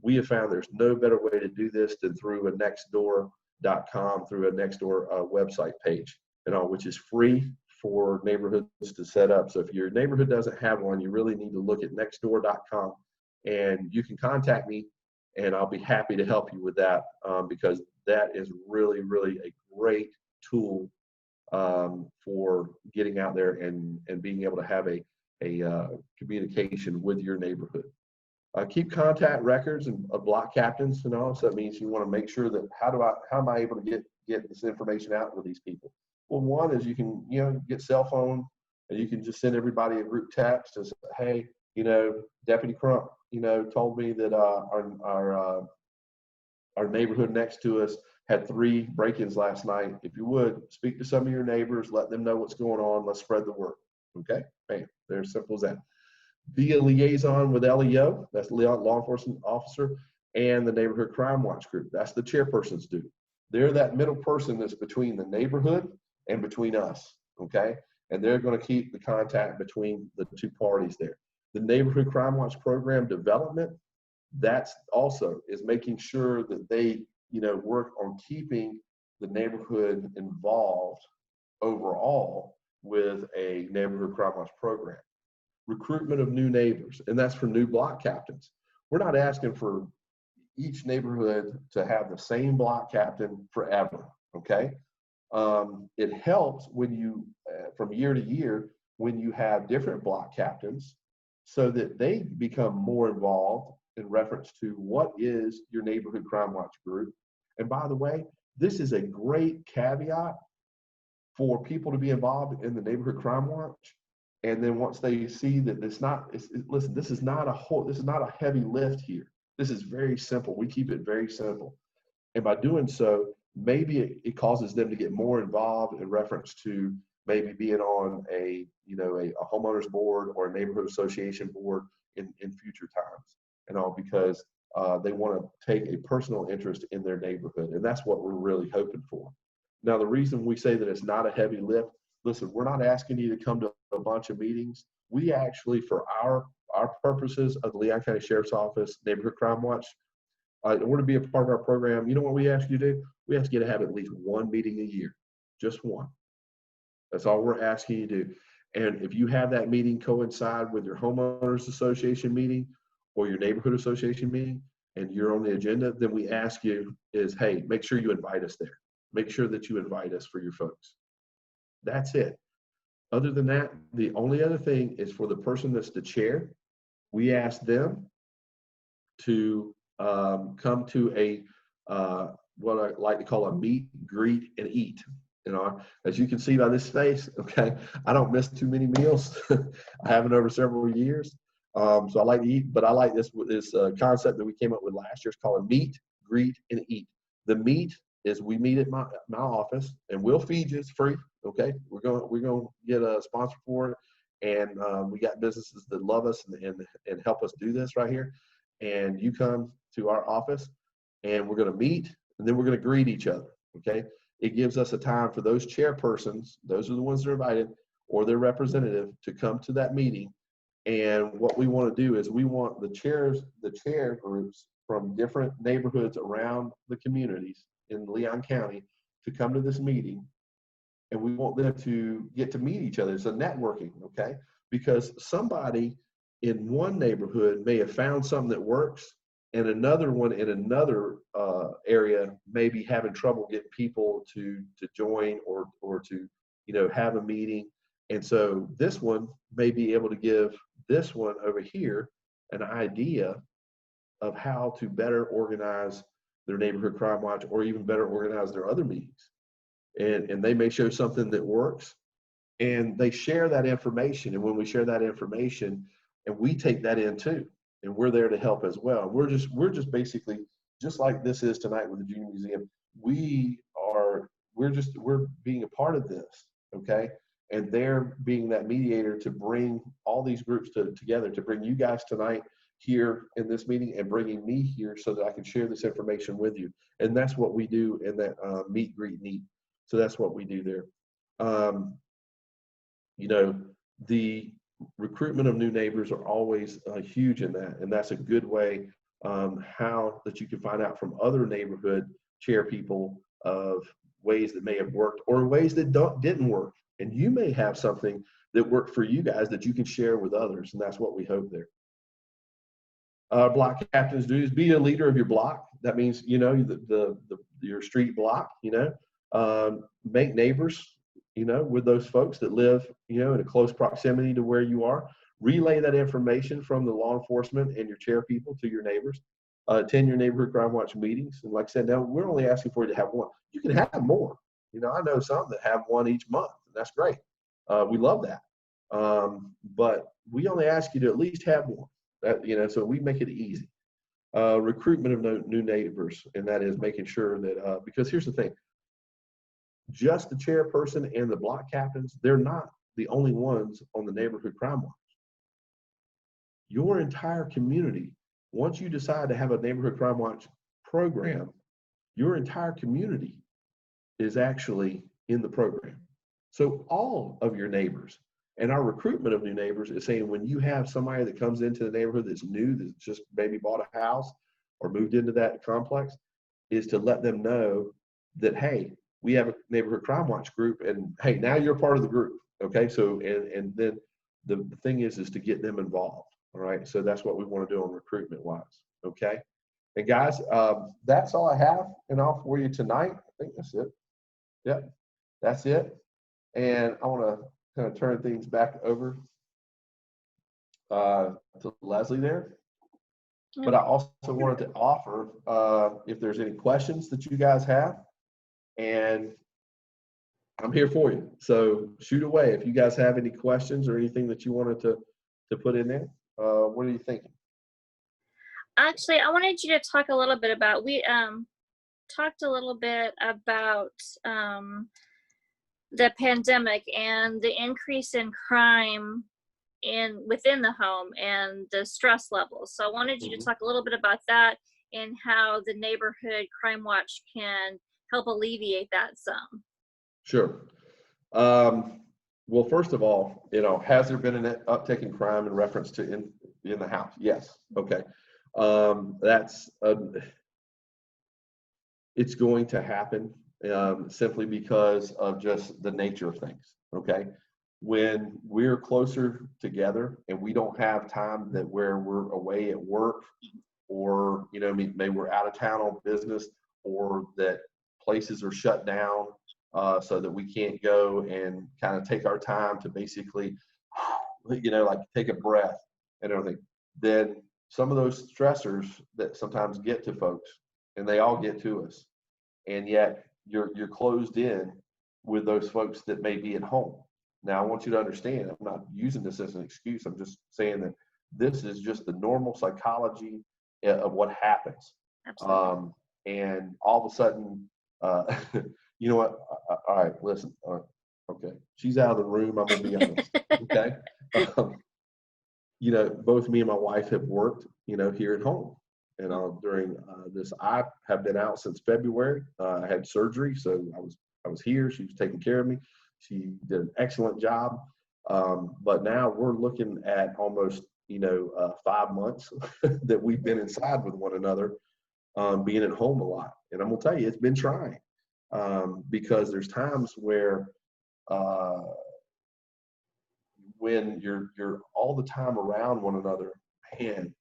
We have found there's no better way to do this than through a Nextdoor.com, through a Nextdoor website page, which is free for neighborhoods to set up. So if your neighborhood doesn't have one, you really need to look at Nextdoor.com, and you can contact me, and I'll be happy to help you with that, because that is really, really a great tool for getting out there and being able to have a communication with your neighborhood. Keep contact records of block captains, so that means you want to make sure that how am I able to get this information out with these people? Well, one is you can get cell phone, and you can just send everybody a group text and say, hey, Deputy Crump, told me that our neighborhood next to us had 3 break-ins last night. If you would, speak to some of your neighbors, let them know what's going on. Let's spread the word. Okay, bam, they're as simple as that. Be a liaison with LEO, that's the law enforcement officer, and the neighborhood crime watch group. That's the chairperson's duty. They're that middle person that's between the neighborhood and between us, okay? And they're going to keep the contact between the 2 parties there. The neighborhood crime watch program development, that's also is making sure that they work on keeping the neighborhood involved overall with a neighborhood crime watch program. Recruitment of new neighbors, and that's for new block captains. We're not asking for each neighborhood to have the same block captain forever, okay? It helps when you, from year to year, when you have different block captains so that they become more involved in reference to what is your neighborhood crime watch group. And by the way, this is a great caveat for people to be involved in the neighborhood crime watch. And then once they see that listen, this is not a heavy lift here. This is very simple. We keep it very simple. And by doing so, maybe it causes them to get more involved in reference to maybe being on a homeowners board or a neighborhood association board in future times, and all because they want to take a personal interest in their neighborhood. And that's what we're really hoping for. Now, the reason we say that it's not a heavy lift, listen, we're not asking you to come to a bunch of meetings. We actually, for our purposes of the Leon County Sheriff's Office Neighborhood Crime Watch, in order to be a part of our program, you know what we ask you to do? We ask you to have at least one meeting a year, just one. That's all we're asking you to do. And if you have that meeting coincide with your homeowners association meeting or your neighborhood association meeting, and you're on the agenda, then we ask you is, hey, make sure you invite us there. Make sure that you invite us for your folks. That's it. Other than that, the only other thing is for the person that's the chair, we ask them to come to a what I like to call a meet, greet, and eat. You know, as you can see by this face, okay, I don't miss too many meals. I haven't over several years. So I like to eat, but I like this concept that we came up with last year. It's called a meet, greet, and eat. The meet is we meet at my office, and we'll feed you. It's free. Okay, we're going to get a sponsor for it, and we got businesses that love us and help us do this right here. And you come to our office, and we're going to meet, and then we're going to greet each other. Okay, it gives us a time for those chairpersons, those are the ones that are invited, or their representative, to come to that meeting. And what we want to do is we want the chair groups from different neighborhoods around the communities in Leon County to come to this meeting. And we want them to get to meet each other. It's a networking, okay? Because somebody in one neighborhood may have found something that works, and another one in another area may be having trouble getting people to join or to have a meeting. And so this one may be able to give this one over here an idea of how to better organize their neighborhood crime watch, or even better organize their other meetings. And they may show something that works, and they share that information. And when we share that information, and we take that in too, and we're there to help as well. We're just basically, just like this is tonight with the Junior Museum, we're being a part of this, okay? And they're being that mediator to bring all these groups together, to bring you guys tonight here in this meeting, and bringing me here so that I can share this information with you. And that's what we do in that meet, greet, and eat. So that's what we do there. The recruitment of new neighbors are always huge in that, and that's a good way how that you can find out from other neighborhood chair people of ways that may have worked or ways that didn't work. And you may have something that worked for you guys that you can share with others, and that's what we hope there. Block captains' duties: be a leader of your block. That means your street block. Make neighbors, with those folks that live, in a close proximity to where you are. Relay that information from the law enforcement and your chair people to your neighbors. Attend your neighborhood crime watch meetings. And like I said, now we're only asking for you to have one. You can have more. I know some that have one each month, and that's great. We love that. But we only ask you to at least have one. So we make it easy. Recruitment of new neighbors, and that is making sure that, because here's the thing, just the chairperson and the block captains, they're not the only ones on the neighborhood crime watch. Your entire community, once you decide to have a neighborhood crime watch program, your entire community is actually in the program. So all of your neighbors, and our recruitment of new neighbors is saying, when you have somebody that comes into the neighborhood that's new, that's just maybe bought a house or moved into that complex, is to let them know that, hey, we have a neighborhood crime watch group, and hey, now you're part of the group. Okay. So, and then the thing is to get them involved. All right. So that's what we want to do on recruitment wise. Okay. And guys, that's all I have and all for you tonight. I think that's it. Yep. That's it. And I want to kind of turn things back over to Leslie there. But I also wanted to offer, if there's any questions that you guys have, and I'm here for you. So shoot away if you guys have any questions or anything that you wanted to put in there. What are you thinking? Actually, I wanted you to talk a little bit about, we talked a little bit about the pandemic and the increase in crime within the home and the stress levels. So I wanted you to talk a little bit about that and how the neighborhood crime watch can help alleviate that some. Sure. Well, first of all, has there been an uptick in crime in reference to in the house? Yes. Okay. It's going to happen simply because of just the nature of things. Okay. When we're closer together and we don't have time that where we're away at work, or maybe we're out of town on business, or that places are shut down, so that we can't go and kind of take our time to basically, like take a breath and everything, then some of those stressors that sometimes get to folks, and they all get to us, and yet you're closed in with those folks that may be at home. Now, I want you to understand, I'm not using this as an excuse. I'm just saying that this is just the normal psychology of what happens. Absolutely. And all of a sudden, you know what? All right, listen. Okay, she's out of the room. I'm gonna be honest. Okay, both me and my wife have worked, here at home, and during this, I have been out since February. I had surgery, so I was here. She was taking care of me. She did an excellent job. But now we're looking at almost, 5 months that we've been inside with one another, being at home a lot. And I'm gonna tell you, it's been trying, because there's times where when you're all the time around one another, man,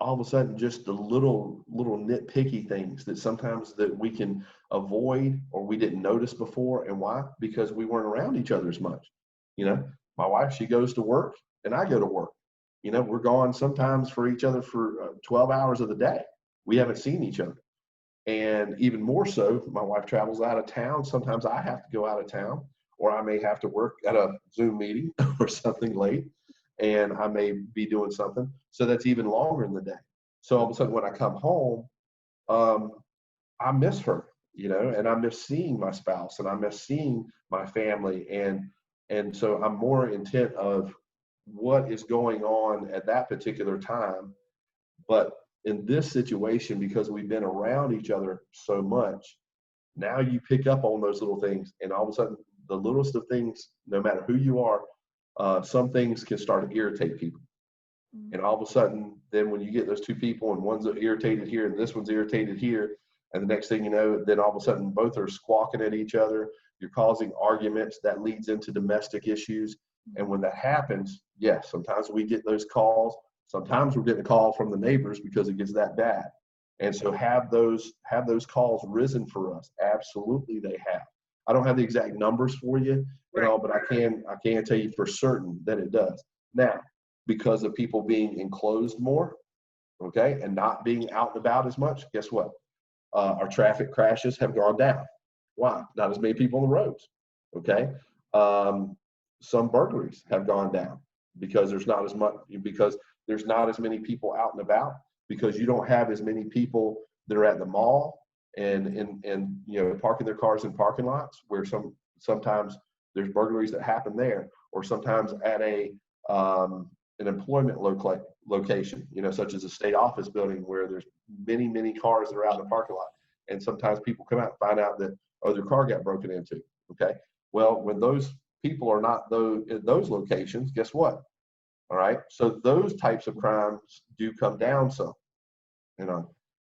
all of a sudden just the little nitpicky things that sometimes that we can avoid or we didn't notice before. And why? Because we weren't around each other as much. My wife, she goes to work and I go to work. We're gone sometimes for each other for 12 hours of the day. We haven't seen each other. And even more so, my wife travels out of town. Sometimes I have to go out of town, or I may have to work at a Zoom meeting or something late, and I may be doing something. So that's even longer in the day. So all of a sudden when I come home, I miss her, and I miss seeing my spouse, and I miss seeing my family. And so I'm more intent of what is going on at that particular time. But in this situation, because we've been around each other so much, now you pick up on those little things, and all of a sudden the littlest of things, no matter who you are, some things can start to irritate people. And all of a sudden, then when you get those two people and one's irritated here and this one's irritated here, and the next thing you know, then all of a sudden both are squawking at each other. You're causing arguments that leads into domestic issues. And when that happens, yes, sometimes we get those calls. Sometimes we're getting a call from the neighbors because it gets that bad. And so have those calls risen for us? Absolutely, they have. I don't have the exact numbers for you, but I can tell you for certain that it does. Now, because of people being enclosed more, okay, and not being out and about as much, guess what? Our traffic crashes have gone down. Why? Not as many people on the roads, okay? Some burglaries have gone down because there's not as many people out and about, because you don't have as many people that are at the mall and parking their cars in parking lots, where sometimes there's burglaries that happen there, or sometimes at an employment location, such as a state office building, where there's many cars that are out in the parking lot, and sometimes people come out and find out that their car got broken into. Okay, well, when those people are not in those locations, guess what? All right, so those types of crimes do come down some.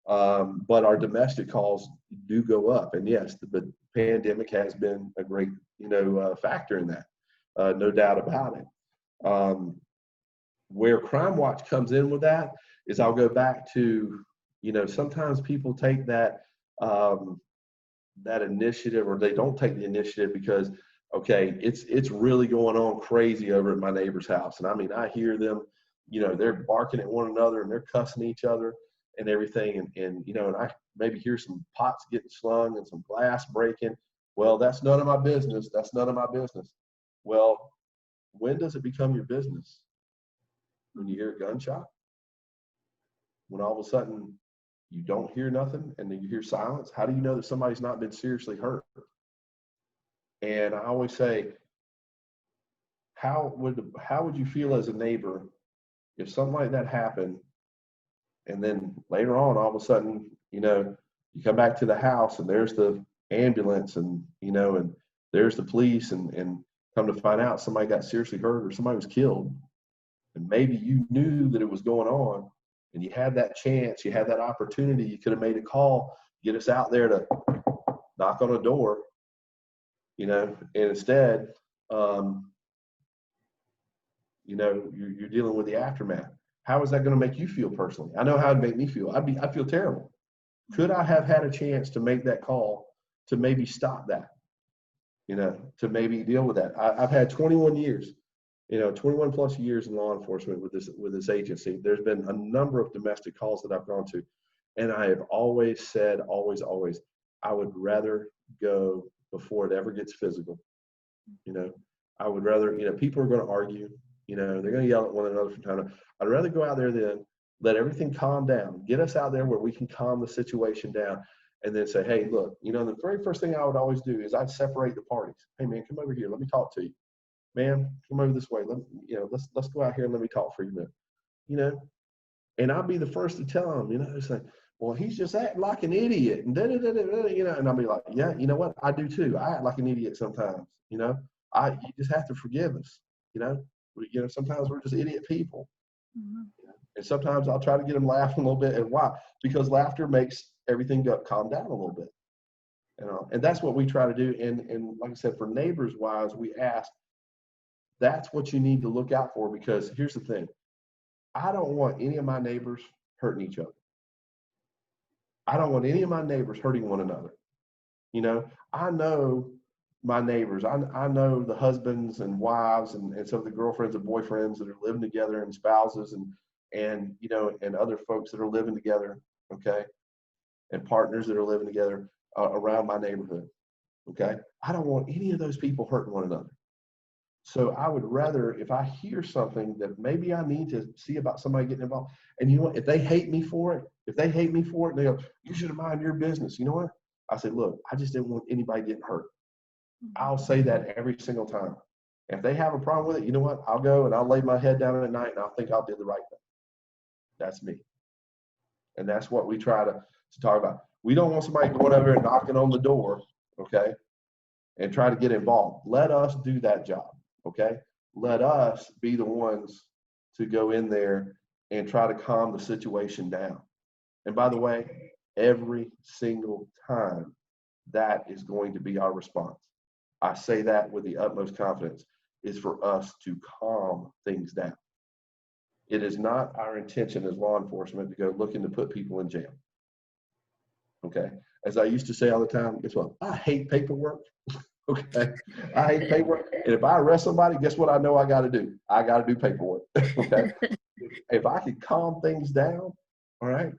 But our domestic calls do go up. And yes, the pandemic has been a great, factor in that. No doubt about it. Where Crime Watch comes in with that is I'll go back to, sometimes people take that that initiative, or they don't take the initiative because, okay, it's really going on crazy over at my neighbor's house. And I mean, I hear them, they're barking at one another and they're cussing each other and everything. And I maybe hear some pots getting slung and some glass breaking. Well, that's none of my business. That's none of my business. Well, when does it become your business? When you hear a gunshot? When all of a sudden you don't hear nothing and then you hear silence? How do you know that somebody's not been seriously hurt? And I always say, how would you feel as a neighbor if something like that happened, and then later on, all of a sudden, you come back to the house and there's the ambulance and there's the police, and come to find out somebody got seriously hurt or somebody was killed, and maybe you knew that it was going on, and you had that chance, you had that opportunity, you could have made a call, get us out there to knock on a door, and instead, you're dealing with the aftermath. How is that going to make you feel personally? I know how it'd make me feel. I'd feel terrible. Could I have had a chance to make that call to maybe stop that? To maybe deal with that. I've had 21 years, 21 plus years in law enforcement with this agency. There's been a number of domestic calls that I've gone to, and I have always said, always, I would rather go before it ever gets physical. I would rather, people are going to argue, they're going to yell at one another from time to time. I'd rather go out there than let everything calm down, get us out there where we can calm the situation down, and then say, hey, look, the very first thing I would always do is I'd separate the parties. Hey, man, come over here. Let me talk to you. Man, come over this way. Let's go out here and let me talk for you a minute. And I'll be the first to tell them, it's like, well, he's just acting like an idiot, and and I'll be like, yeah, you know what? I do too. I act like an idiot sometimes. You just have to forgive us. Sometimes we're just idiot people. Mm-hmm. And sometimes I'll try to get them laughing a little bit. And why? Because laughter makes everything calm down a little bit. And that's what we try to do. And like I said, for neighbors wise, we ask, that's what you need to look out for, because here's the thing. I don't want any of my neighbors hurting each other. I don't want any of my neighbors hurting one another. I know my neighbors. I know the husbands and wives and some of the girlfriends and boyfriends that are living together, and spouses and other folks that are living together, okay, and partners that are living together around my neighborhood, okay. I don't want any of those people hurting one another. So I would rather, if I hear something that maybe I need to see about somebody getting involved, and if they hate me for it, and they go, you should have mind your business. You know what? I said, look, I just didn't want anybody getting hurt. I'll say that every single time. If they have a problem with it, you know what? I'll go and I'll lay my head down at night and I'll think I'll do the right thing. That's me. And that's what we try to talk about. We don't want somebody going over and knocking on the door, okay, and try to get involved. Let us do that job, okay? Let us be the ones to go in there and try to calm the situation down. And by the way, every single time, that is going to be our response. I say that with the utmost confidence, is for us to calm things down. It is not our intention as law enforcement to go looking to put people in jail. Okay. As I used to say all the time, guess what? I hate paperwork. Okay. I hate paperwork. And if I arrest somebody, guess what I know I got to do? I got to do paperwork. Okay. If I can calm things down, all right,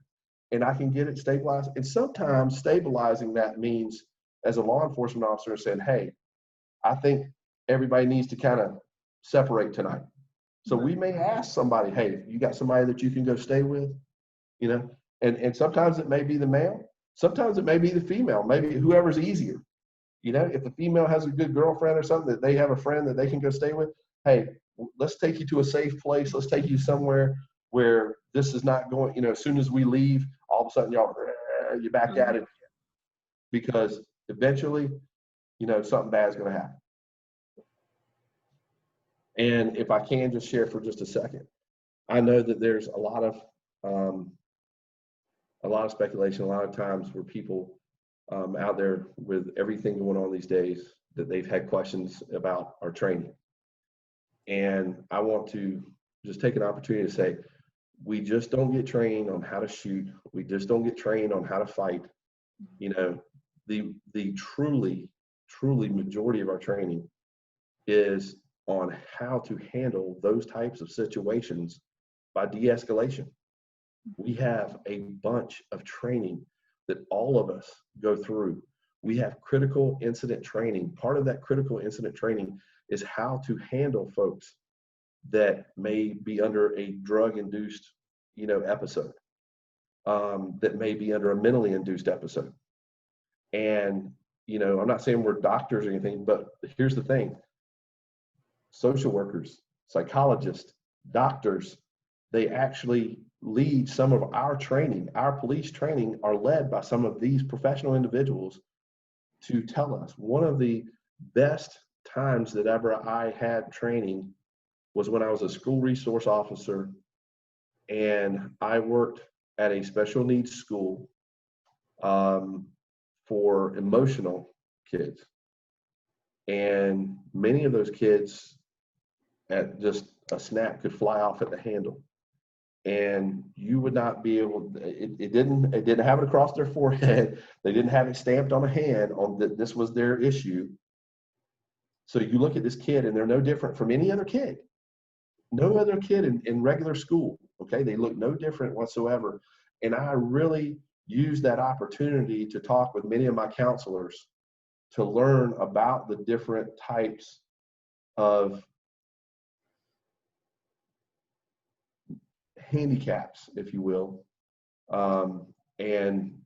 and I can get it stabilized. And sometimes stabilizing that means, as a law enforcement officer, saying, hey, I think everybody needs to kind of separate tonight. So we may ask somebody, hey, you got somebody that you can go stay with? And sometimes it may be the male. Sometimes it may be the female, maybe whoever's easier. If the female has a good girlfriend or something, that they have a friend that they can go stay with, hey, let's take you to a safe place. Let's take you somewhere where this is not going, as soon as we leave, all of a sudden you're back at it. Because eventually, something bad is going to happen. And if I can just share for just a second, I know that there's a lot of a lot of speculation, a lot of times where people out there with everything going on these days that they've had questions about our training. And I want to just take an opportunity to say, we just don't get trained on how to shoot. We just don't get trained on how to fight. You know, the truly majority of our training is on how to handle those types of situations by de-escalation. We have a bunch of training that all of us go through. We have critical incident training. Part of that critical incident training is how to handle folks that may be under a drug-induced, episode, that may be under a mentally induced episode. And, I'm not saying we're doctors or anything, but here's the thing. Social workers, psychologists, doctors, they actually lead some of our training. Our police training are led by some of these professional individuals to tell us. One of the best times that ever I had training was when I was a school resource officer, and I worked at a special needs school for emotional kids. And many of those kids at just a snap could fly off at the handle. And you would not be able, it didn't have it across their forehead. They didn't have it stamped on a hand on that this was their issue. So you look at this kid and they're no different from any other kid. No other kid in regular school, okay? They look no different whatsoever. And I really used that opportunity to talk with many of my counselors to learn about the different types of handicaps, if you will, and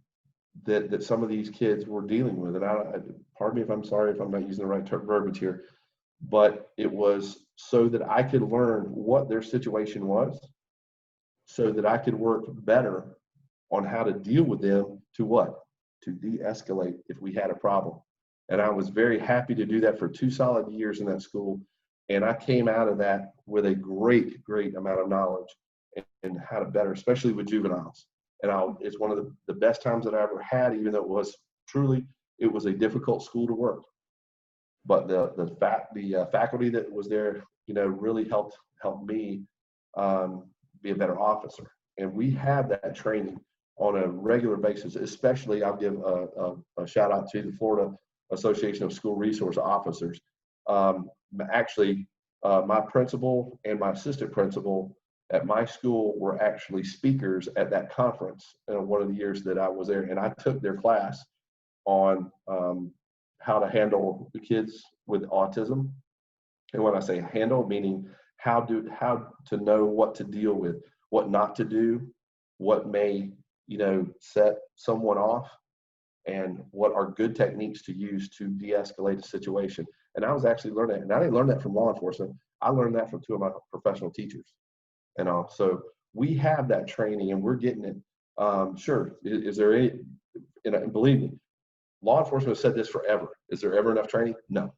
that some of these kids were dealing with. And pardon me if I'm sorry if I'm not using the right verbiage here, but it was so that I could learn what their situation was, so that I could work better on how to deal with them to de-escalate if we had a problem. And I was very happy to do that for 2 solid years in that school. And I came out of that with a great amount of knowledge and how to better, especially with juveniles. And it's one of the best times that I ever had, even though it was a difficult school to work. But the faculty that was there, really helped me be a better officer. And we have that training on a regular basis. Especially, I'll give a shout out to the Florida Association of School Resource Officers. Actually, my principal and my assistant principal at my school were actually speakers at that conference in one of the years that I was there, and I took their class on how to handle the kids with autism. And when I say handle, meaning how to know what to deal with, what not to do, what may set someone off, and what are good techniques to use to de-escalate a situation. And I was actually learning that, and I didn't learn that from law enforcement. I learned that from 2 of my professional teachers. And so we have that training, and we're getting it. Sure, is there any? And believe me, law enforcement has said this forever. Is there ever enough training? No.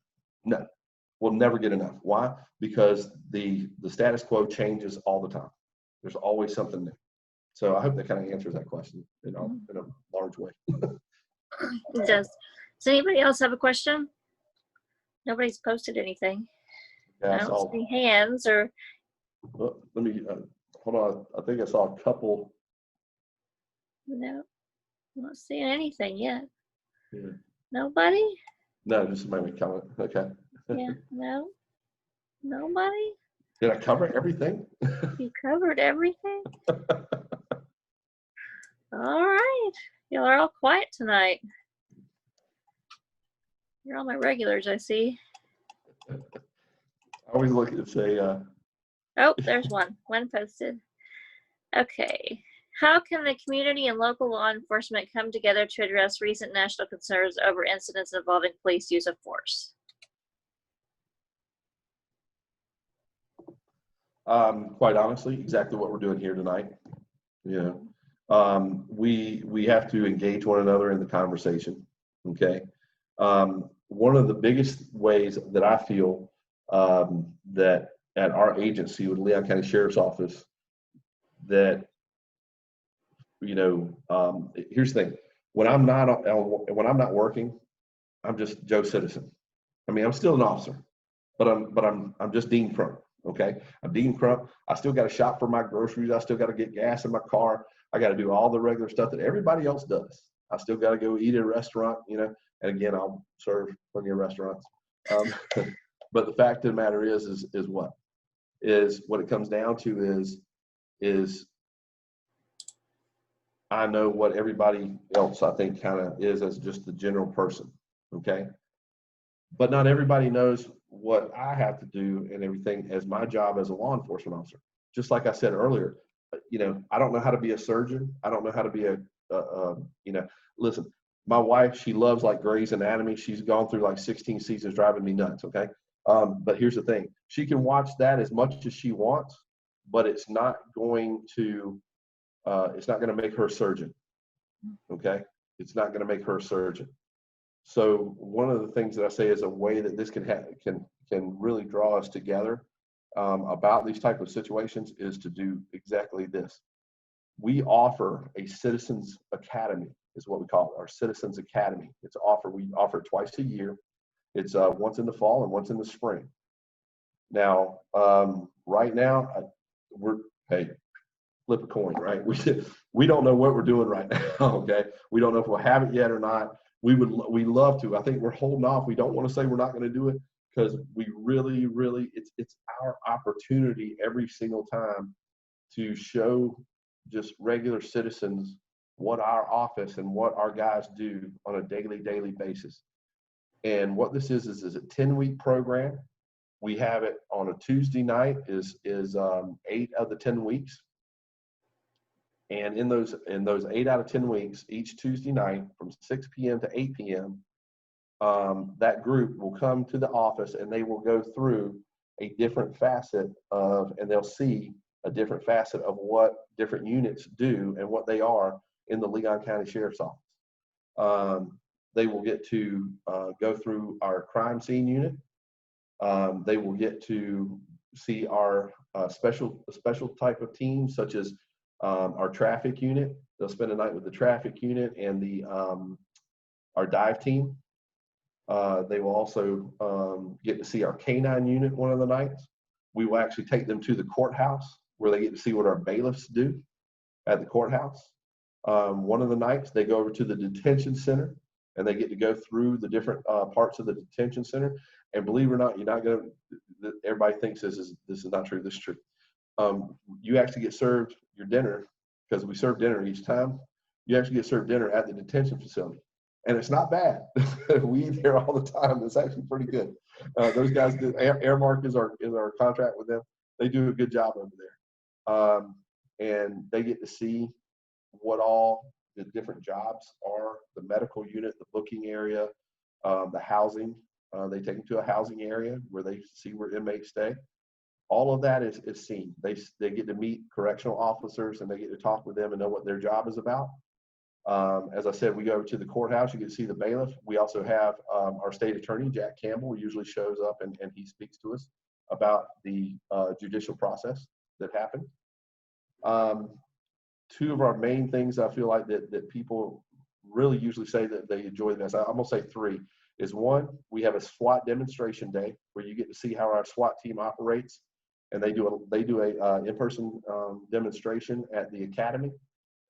We'll never get enough. Why? Because the status quo changes all the time. There's always something new. So I hope that kind of answers that question in a large way. It does. Does anybody else have a question? Nobody's posted anything. Yeah, I don't see hands or. Well, let me hold on. I think I saw a couple. No, I'm not seeing anything yet. Yeah. Nobody? No, just maybe comment. Okay. Yeah, no. Nobody? Did I cover everything? You covered everything? All right. Y'all are all quiet tonight. You're all my regulars, I see. I always look and say, Oh, there's one. One posted. Okay. How can the community and local law enforcement come together to address recent national concerns over incidents involving police use of force? Quite honestly, exactly what we're doing here tonight. We have to engage one another in the conversation. Okay. One of the biggest ways that I feel that at our agency with Leon County Sheriff's Office, that Here's the thing. When I'm not working, I'm just Joe Citizen. I mean, I'm still an officer, but I'm just Dean Crump. Okay, I'm Dean Crump. I still got to shop for my groceries. I still got to get gas in my car. I got to do all the regular stuff that everybody else does. I still got to go eat at a restaurant, and again, I'll serve plenty of restaurants. But the fact of the matter is what it comes down to is I know what everybody else I think kind of is as just the general person. Okay. But not everybody knows what I have to do and everything as my job as a law enforcement officer. Just like I said earlier, I don't know how to be a surgeon. I don't know how to be listen, my wife, she loves like Grey's Anatomy. She's gone through like 16 seasons driving me nuts. Okay. But here's the thing. She can watch that as much as she wants, but it's not going to make her a surgeon. Okay. It's not going to make her a surgeon. So one of the things that I say is a way that this can really draw us together about these type of situations is to do exactly this. We offer a Citizens Academy, is what we call it, our Citizens Academy. We offer it twice a year. It's once in the fall and once in the spring. Now, right now, flip a coin, right? We don't know what we're doing right now. Okay, we don't know if we'll have it yet or not. We love to. I think we're holding off. We don't want to say we're not going to do it because we really, it's our opportunity every single time to show just regular citizens what our office and what our guys do on a daily basis. And what this is a 10-week program. We have it on a Tuesday night is 8 of the 10 weeks. And in those 8 out of 10 weeks, each Tuesday night from 6 p.m. to 8 p.m., that group will come to the office and they will go through a different facet and they'll see a different facet of what different units do and what they are in the Leon County Sheriff's Office. They will get to go through our crime scene unit. They will get to see our special type of teams, such as our traffic unit. They'll spend a night with the traffic unit and our dive team. They will also get to see our canine unit one of the nights. We will actually take them to the courthouse where they get to see what our bailiffs do at the courthouse. One of the nights they go over to the detention center and they get to go through the different parts of the detention center. And believe it or not, everybody thinks this is not true. This is true. You actually get served your dinner, because we serve dinner each time. You actually get served dinner at the detention facility, and it's not bad. We eat there all the time. It's actually pretty good. Those guys do. Airmark is our contract with them. They do a good job over there, and they get to see what all the different jobs are: the medical unit, the booking area, the housing. They take them to a housing area where they see where inmates stay. All of that is seen. They get to meet correctional officers and they get to talk with them and know what their job is about. As I said, we go over to the courthouse. You get to see the bailiff. We also have our state attorney, Jack Campbell, usually shows up and he speaks to us about the judicial process that happened. Two of our main things I feel like that people really usually say that they enjoy the best, I'm going to say three, is one, we have a SWAT demonstration day where you get to see how our SWAT team operates. And they do a in-person demonstration at the academy,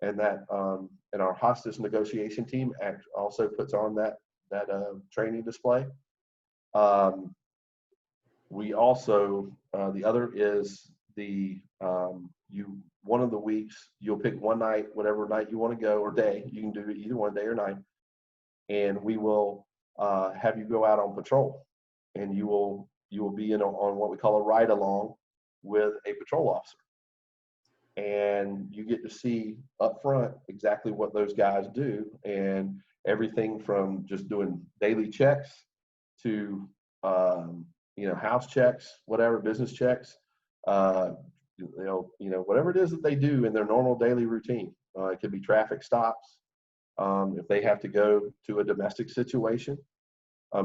and and our hostage negotiation team also puts on that training display. We also the other is one of the weeks you'll pick one night, whatever night you want to go or day. You can do it either one day or night, and we will have you go out on patrol, and you will be in on what we call a ride along with a patrol officer, and you get to see up front exactly what those guys do, and everything from just doing daily checks to house checks, whatever, business checks, whatever it is that they do in their normal daily routine. It could be traffic stops, if they have to go to a domestic situation.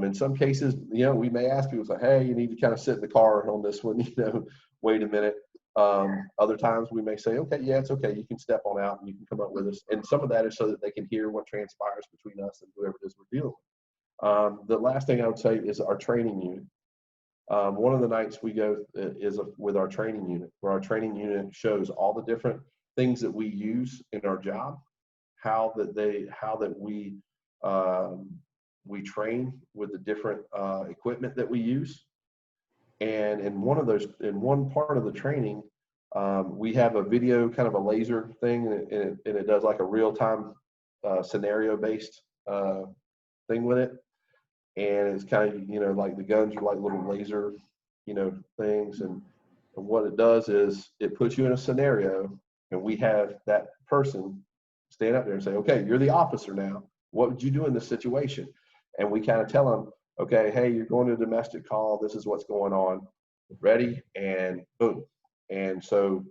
In some cases, we may ask people, say, hey, you need to kind of sit in the car on this one, wait a minute. Other times we may say, okay, yeah, it's okay. You can step on out and you can come up with us. And some of that is so that they can hear what transpires between us and whoever it is we're dealing with. The last thing I would say is our training unit. One of the nights we go is with our training unit, where our training unit shows all the different things that we use in our job, how that we train with the different equipment that we use. And in one part of the training, we have a video, kind of a laser thing, and it does like a real-time scenario-based thing with it. And it's kind of, like the guns are like little laser, things. And what it does is it puts you in a scenario, and we have that person stand up there and say, okay, you're the officer now. What would you do in this situation? And we kind of tell them, okay, hey, you're going to a domestic call. This is what's going on. Ready? And boom. And so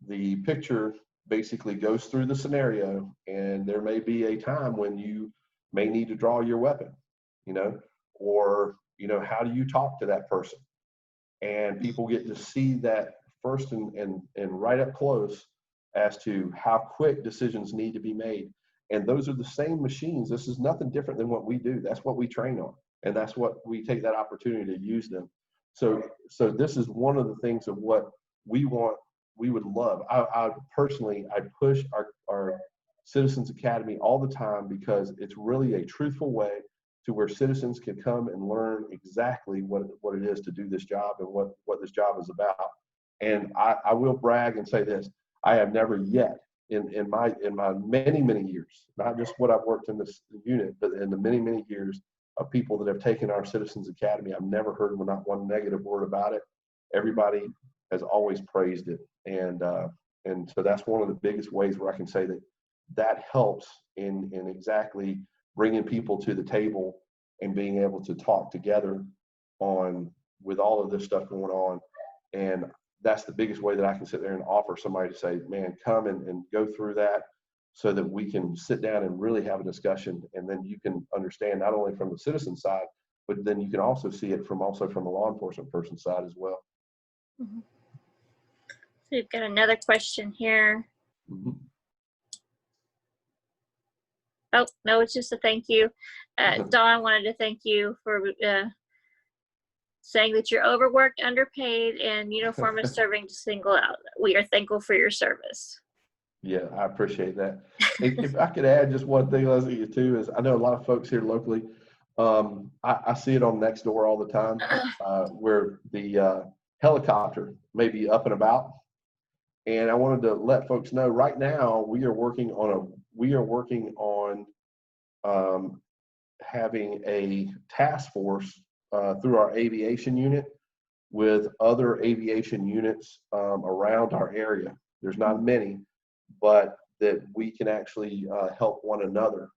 the picture basically goes through the scenario, and there may be a time when you may need to draw your weapon, or, how do you talk to that person? And people get to see that first and right up close as to how quick decisions need to be made. And those are the same machines. This is nothing different than what we do. That's what we train on. And that's what we take that opportunity to use them. So this is one of the things of what we would love. I personally push our Citizens Academy all the time, because it's really a truthful way to where citizens can come and learn exactly what it is to do this job and what this job is about. And I will brag and say this: I have never yet in my many, many years, not just what I've worked in this unit, but in the many, many years of people that have taken our Citizens Academy, I've never heard not one negative word about it. Everybody has always praised it. And so that's one of the biggest ways where I can say that helps in exactly bringing people to the table and being able to talk together with all of this stuff going on. And that's the biggest way that I can sit there and offer somebody to say, man, come and go through that, so that we can sit down and really have a discussion. And then you can understand not only from the citizen side, but then you can also see it from a law enforcement person side as well. Mm-hmm. So we've got another question here. Mm-hmm. Oh, no, it's just a thank you. Dawn wanted to thank you for saying that you're overworked, underpaid, and uniform is serving to single out. We are thankful for your service. Yeah, I appreciate that. If I could add just one thing, Leslie, too, is I know a lot of folks here locally. I see it on Nextdoor all the time, where the helicopter may be up and about. And I wanted to let folks know right now we are working on having a task force through our aviation unit with other aviation units around our area. There's not many, but that we can actually help one another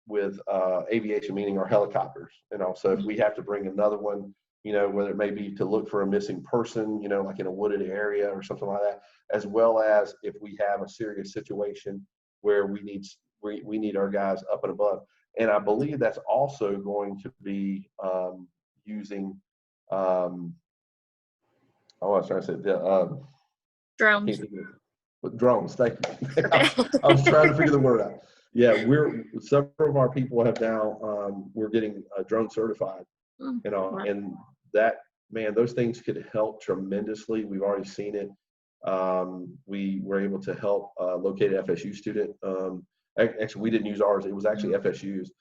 with aviation, meaning our helicopters. And also if we have to bring another one, whether it may be to look for a missing person, like in a wooded area or something like that, as well as if we have a serious situation where we need our guys up and above. And I believe that's also going to be using, I was trying to say drones. Drones, thank you. I was trying to figure the word out. Yeah, several of our people have now, we're getting drone certified, Wow. and that, man, those things could help tremendously. We've already seen it. We were able to help locate an FSU student. Actually, we didn't use ours. It was actually FSU's.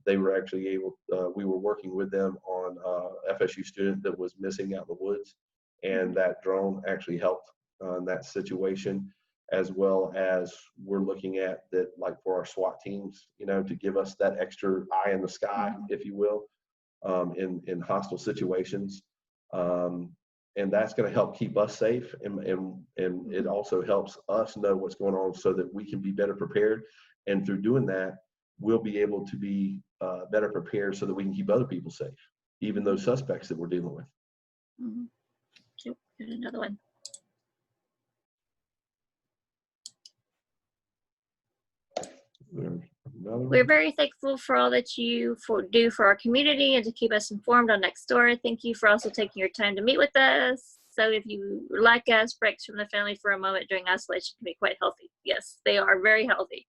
They were actually able, we were working with them on FSU student that was missing out in the woods, and that drone actually helped in that situation, as well as we're looking at that, like for our SWAT teams, to give us that extra eye in the sky, if you will, in hostile situations. And that's going to help keep us safe, and it also helps us know what's going on so that we can be better prepared. And through doing that, we'll be able to be better prepared so that we can keep other people safe, even those suspects that we're dealing with. Mm-hmm. Here's another one. We're very thankful for all that you do for our community and to keep us informed on Nextdoor. Thank you for also taking your time to meet with us. So if you, like us, breaks from the family for a moment during isolation can be quite healthy. Yes, they are very healthy.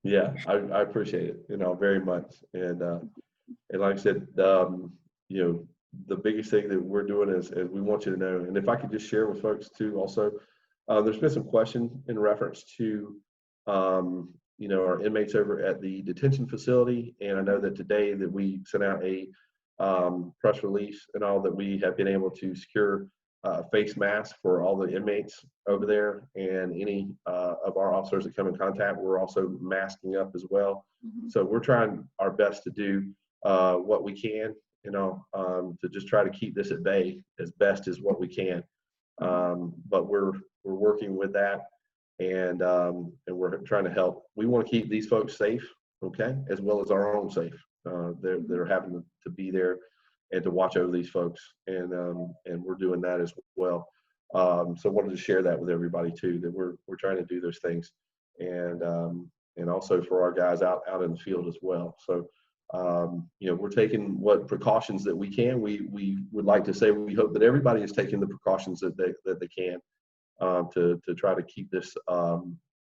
Yeah, I appreciate it, very much. And like I said, the biggest thing that we're doing is we want you to know, and if I could just share with folks too, also, there's been some questions in reference to, our inmates over at the detention facility. And I know that today that we sent out a press release and all that we have been able to secure face masks for all the inmates over there, and any of our officers that come in contact, we're also masking up as well. Mm-hmm. So we're trying our best to do what we can, to just try to keep this at bay as best as what we can. But we're working with that, and we're trying to help. We want to keep these folks safe, okay, as well as our own safe. They're having to be there and to watch over these folks, and we're doing that as well. So I wanted to share that with everybody too, that we're trying to do those things, and also for our guys out in the field as well. So we're taking what precautions that we can. We would like to say we hope that everybody is taking the precautions that they can to try to keep this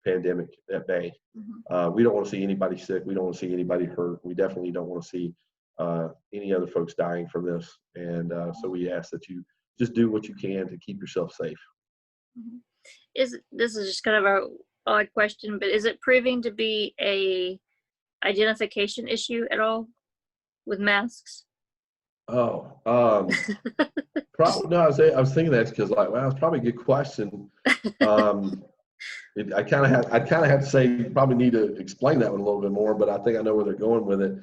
pandemic at bay. Mm-hmm. We don't want to see anybody sick. We don't want to see anybody hurt. We definitely don't want to see any other folks dying from this. And so we ask that you just do what you can to keep yourself safe. Mm-hmm. This is just kind of a odd question, but is it proving to be a identification issue at all with masks? Oh, probably no. I was thinking that because it's probably a good question. I'd kind of have to say you probably need to explain that one a little bit more, but I think I know where they're going with it.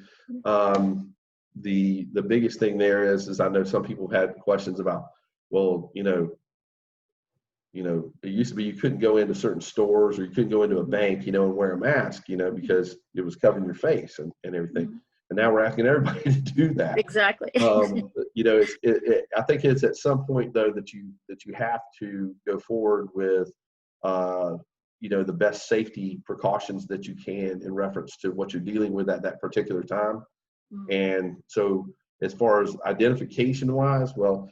The biggest thing there is I know some people had questions about, well, it used to be you couldn't go into certain stores or you couldn't go into a bank, and wear a mask, because it was covering your face and everything. Mm-hmm. And now we're asking everybody to do that. Exactly. I think it's at some point though that you have to go forward with, the best safety precautions that you can in reference to what you're dealing with at that particular time. Mm-hmm. And so as far as identification wise, well,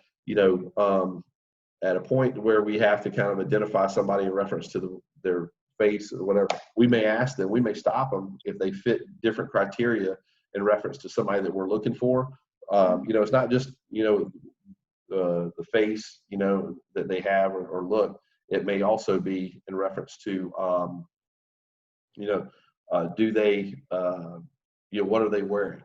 at a point where we have to kind of identify somebody in reference to their face or whatever, we may ask them, we may stop them if they fit different criteria in reference to somebody that we're looking for. It's not just, the face, that they have or look. It may also be in reference to, do they, what are they wearing?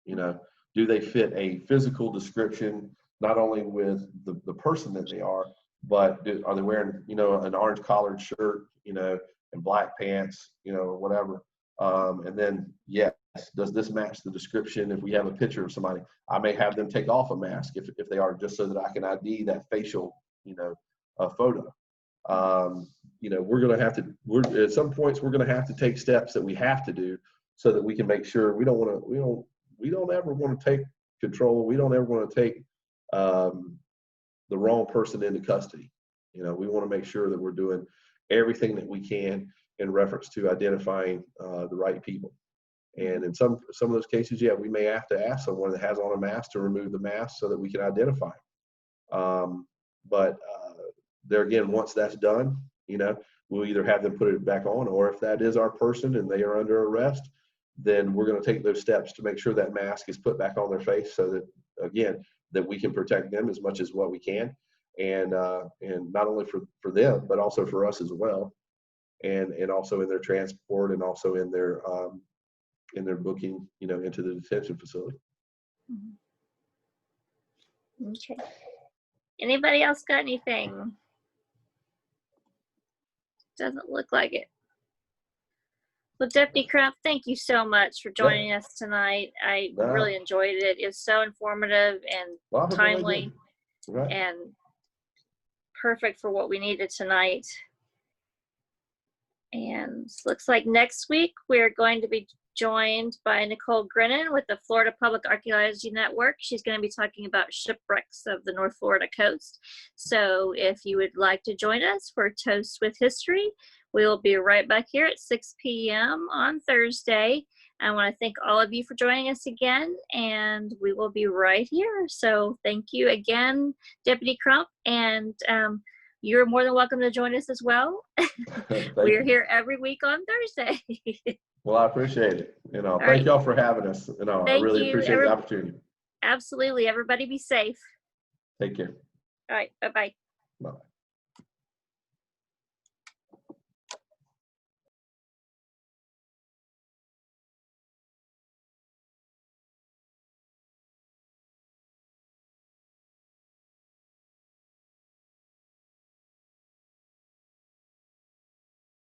Do they fit a physical description, not only with the person that they are, but are they wearing, an orange collared shirt, and black pants, or whatever. And then, yes, does this match the description? If we have a picture of somebody, I may have them take off a mask if they are, just so that I can ID that facial, photo. We're going to have to, at some points, we're going to have to take steps that we have to do so that we can make sure we don't ever want to take control. We don't ever want to take the wrong person into custody. We want to make sure that we're doing everything that we can in reference to identifying the right people. And in some of those cases, we may have to ask someone that has on a mask to remove the mask so that we can identify. But there again, once that's done, we'll either have them put it back on, or if that is our person and they are under arrest, then we're going to take those steps to make sure that mask is put back on their face so that, again, that we can protect them as much as what we can. And not only for them, but also for us as well. And also in their transport and also in their booking, into the detention facility. Okay. Anybody else got anything? Doesn't look like it. Well, Deputy Crump, thank you so much for joining us tonight. I really enjoyed it. It's so informative and timely and perfect for what we needed tonight. And looks like next week we're going to be joined by Nicole Grinnan with the Florida Public Archaeology Network. She's going to be talking about shipwrecks of the North Florida coast. So if you would like to join us for Toast with History, We will be right back here at 6 p.m. on Thursday. I want to thank all of you for joining us again, and we will be right here. So thank you again, Deputy Crump, and you're more than welcome to join us as well. We're here every week on Thursday. Well, I appreciate it. All Thank y'all for having us. I really appreciate the opportunity. Absolutely. Everybody be safe. Take care. All right. Bye-bye. Bye.